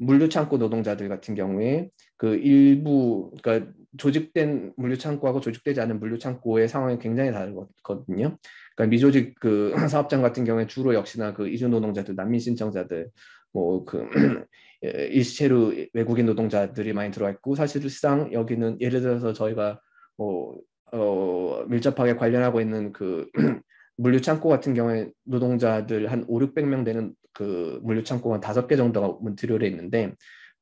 물류창고 노동자들 같은 경우에 그 일부 그러니까 조직된 물류창고하고 조직되지 않은 물류창고의 상황이 굉장히 다르거든요. 그러니까 미조직 그 사업장 같은 경우에 주로 역시나 그 이주 노동자들, 난민 신청자들, 뭐 일시체류 외국인 노동자들이 많이 들어와 있고, 사실상 여기는 예를 들어서 저희가 뭐 밀접하게 관련하고 있는 그 물류창고 같은 경우에 노동자들 한 5,600명 되는 그 물류창고가 5개 정도가 몬트리올에 있는데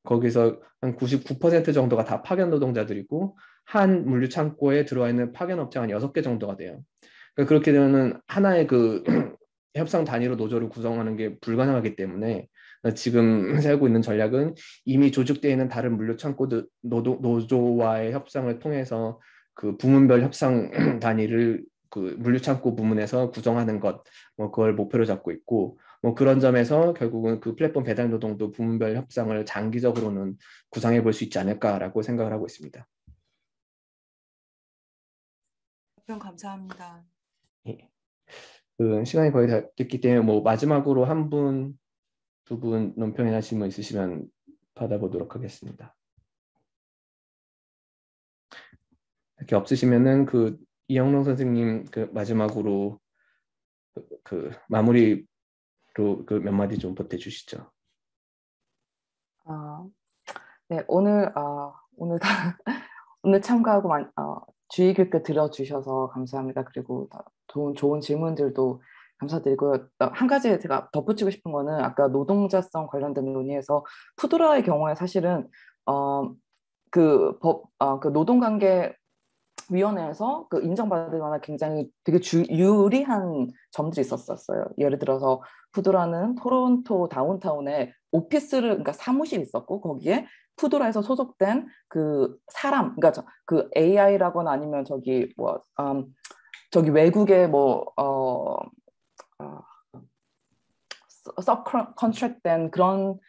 거기서 한 99% 정도가 다 파견 노동자들이고 한 물류창고에 들어와 있는 파견 업체가 한 6개 정도가 돼요. 그러니까 그렇게 되면은 하나의 그 협상 단위로 노조를 구성하는 게 불가능하기 때문에 지금 세우고 있는 전략은 이미 조직되어 있는 다른 물류창고들 노조와의 협상을 통해서 그 부문별 협상 단위를 그 물류창고 부문에서 구성하는 것, 뭐 그걸 목표로 잡고 있고, 뭐 그런 점에서 결국은 그 플랫폼 배달 노동도 부문별 협상을 장기적으로는 구상해 볼 수 있지 않을까라고 생각을 하고 있습니다. 답변 감사합니다. 예. 그 시간이 거의 다 됐기 때문에 뭐 마지막으로 한 분, 두 분 논평이나 질문 있으시면 받아보도록 하겠습니다. 이렇게 없으시면은 그 이영롱 선생님 그 마지막으로 그 마무리로 그 몇 마디 좀 보태주시죠. 네, 오늘 오늘 참가하고 주의 깊게 들어주셔서 감사합니다. 그리고 좋은 질문들도 감사드리고요. 한 가지 제가 덧붙이고 싶은 거는 아까 노동자성 관련된 논의에서 푸드라의 경우에 사실은 그 노동관계위원회에서 그 인정받을 만한 굉장히 되게 유리한 점들이 있었어요. 예를 들어서 푸드라는 토론토 다운타운에 오피스를, 그러니까 사무실이 있었고 거기에 푸드라에서 소속된 그 사람, 그러니까 그 AI라거나 아니면 저기 외국의 컨트랙된 그런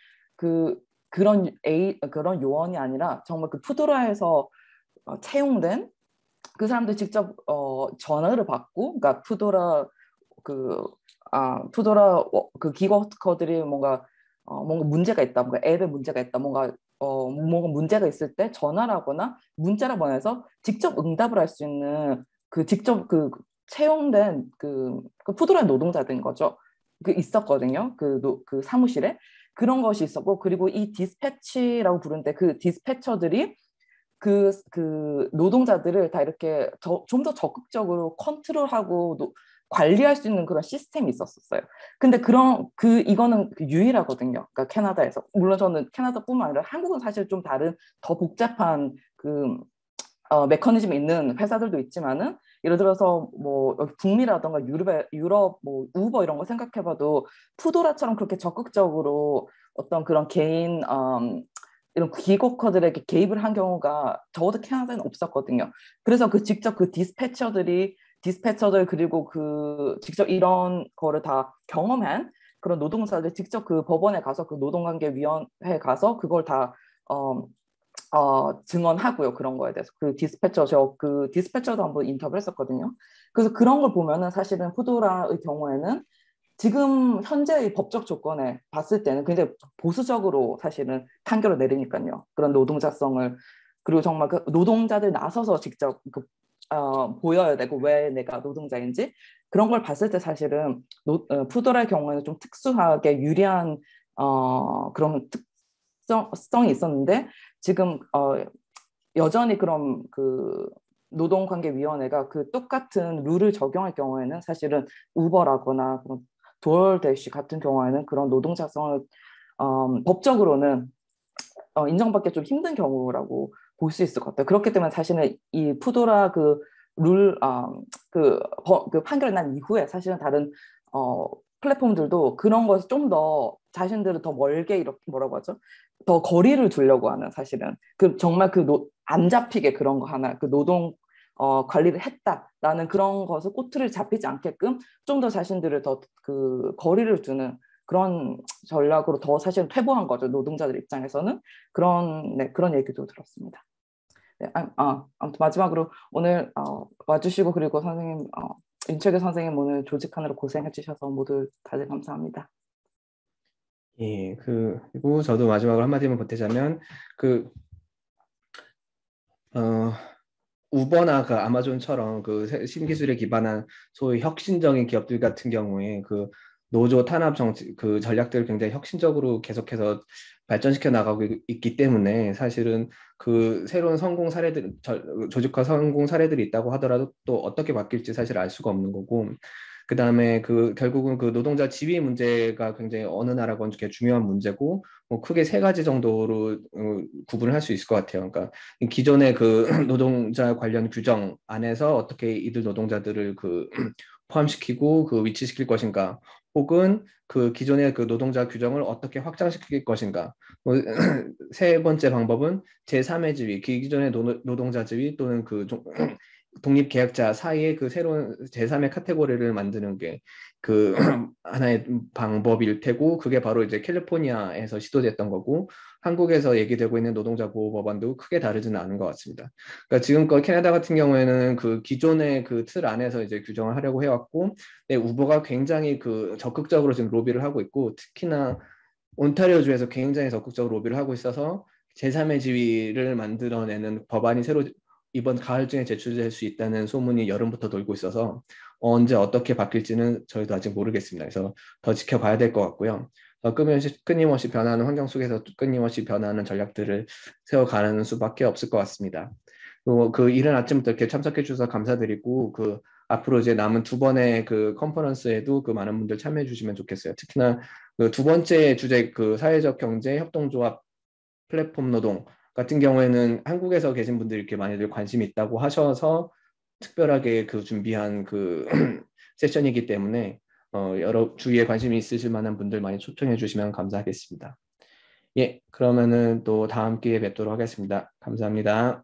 요원이 아니라 정말 그 푸드라에서 채용된 그 사람들 직접 전화를 받고, 그러니까 푸드라 그 기워커들이 뭔가 문제가 있다, 뭔가 앱에 문제가 있다, 뭔가 문제가 있을 때 전화를 하거나 문자를 보내서 직접 응답을 할 수 있는 직접 채용된 그 푸드라의 노동자들인 거죠. 있었거든요. 그 사무실에 그런 것이 있었고, 그리고 이 디스패치라고 부르는데 그 디스패처들이 그 노동자들을 다 이렇게 좀 더 적극적으로 컨트롤하고 관리할 수 있는 그런 시스템이 있었어요. 근데 이거는 유일하거든요. 그러니까 캐나다에서. 물론 저는 캐나다뿐만 아니라 한국은 사실 좀 다른 더 복잡한 메커니즘이 있는 회사들도 있지만은, 예를 들어서 여기 북미라던가 유럽 우버 이런 거 생각해봐도 푸도라처럼 그렇게 적극적으로 어떤 그런 개인 이런 기고커들에게 개입을 한 경우가 적어도 캐나다에는 없었거든요. 그래서 직접 디스패처들 그리고 직접 이런 거를 다 경험한 그런 노동자들 직접 그 법원에 가서 그 노동관계위원회에 가서 그걸 다 증언하고요. 그런 거에 대해서 그 디스패처도 한번 인터뷰를 했었거든요. 그래서 그런 걸 보면은 사실은 푸도라의 경우에는 지금 현재의 법적 조건에 봤을 때는 굉장히 보수적으로 사실은 판결을 내리니까요. 그런 노동자성을, 그리고 정말 그 노동자들 나서서 직접 보여야 되고 왜 내가 노동자인지 그런 걸 봤을 때 사실은 푸도라의 경우에는 좀 특수하게 유리한 그런 특성이 있었는데, 지금 여전히 그럼 그 노동관계위원회가 그 똑같은 룰을 적용할 경우에는 사실은 우버라거나 그런 도어대시 같은 경우에는 그런 노동자성을 법적으로는 인정받기 좀 힘든 경우라고 볼 수 있을 것 같아요. 그렇기 때문에 사실은 이 푸도라 그 판결이 난 이후에 사실은 다른 플랫폼들도 그런 것을 좀 더 자신들을 더 멀게 이렇게 뭐라고 하죠? 더 거리를 두려고 하는, 사실은 정말 안 잡히게 그런 거 하나, 그 노동 관리를 했다라는 그런 것을 꼬투리를 잡히지 않게끔 좀 더 자신들을 더 거리를 두는 그런 전략으로 더 사실 퇴보한 거죠. 노동자들 입장에서는 그런 얘기도 들었습니다. 네, 아무튼 마지막으로 오늘 와주시고, 그리고 선생님 윤철규 선생님 오늘 조직하느라 고생해 주셔서 모두 다들 감사합니다. 예, 그리고 저도 마지막으로 한마디만 보태자면 우버나 아마존처럼 신기술에 기반한 소위 혁신적인 기업들 같은 경우에 노조 탄압 정치 전략들을 굉장히 혁신적으로 계속해서 발전시켜 나가고 있기 때문에 사실은 새로운 성공 사례들, 조직화 성공 사례들이 있다고 하더라도 또 어떻게 바뀔지 사실 알 수가 없는 거고, 그 다음에 결국은 노동자 지위 문제가 굉장히 어느 나라건 중요한 문제고, 크게 세 가지 정도로 구분을 할 수 있을 것 같아요. 그러니까 기존의 노동자 관련 규정 안에서 어떻게 이들 노동자들을 포함시키고 위치시킬 것인가, 혹은 기존의 노동자 규정을 어떻게 확장시킬 것인가. 세 번째 방법은 제3의 지위, 기존의 노동자 지위 또는 독립계약자 사이에 그 새로운 제3의 카테고리를 만드는 게 그 하나의 방법일 테고, 그게 바로 이제 캘리포니아에서 시도됐던 거고, 한국에서 얘기되고 있는 노동자 보호 법안도 크게 다르지는 않은 것 같습니다. 그러니까 지금껏 캐나다 같은 경우에는 그 기존의 그 틀 안에서 이제 규정을 하려고 해왔고, 네, 우버가 굉장히 그 적극적으로 지금 로비를 하고 있고, 특히나 온타리오주에서 굉장히 적극적으로 로비를 하고 있어서 제3의 지위를 만들어내는 법안이 새로 이번 가을쯤에 제출될 수 있다는 소문이 여름부터 돌고 있어서 언제 어떻게 바뀔지는 저희도 아직 모르겠습니다. 그래서 더 지켜봐야 될 것 같고요. 끊임없이 변하는 환경 속에서 끊임없이 변하는 전략들을 세워가는 수밖에 없을 것 같습니다. 그리고 그 이른 아침부터 이렇게 참석해 주셔서 감사드리고, 그 앞으로 이제 남은 두 번의 그 컨퍼런스에도 그 많은 분들 참여해 주시면 좋겠어요. 특히나 그 두 번째 주제, 그 사회적 경제 협동조합 플랫폼 노동 같은 경우에는 한국에서 계신 분들이 이렇게 많이들 관심이 있다고 하셔서 특별하게 그 준비한 그 세션이기 때문에 여러 주위에 관심이 있으실 만한 분들 많이 초청해 주시면 감사하겠습니다. 예, 그러면은 또 다음 기회에 뵙도록 하겠습니다. 감사합니다.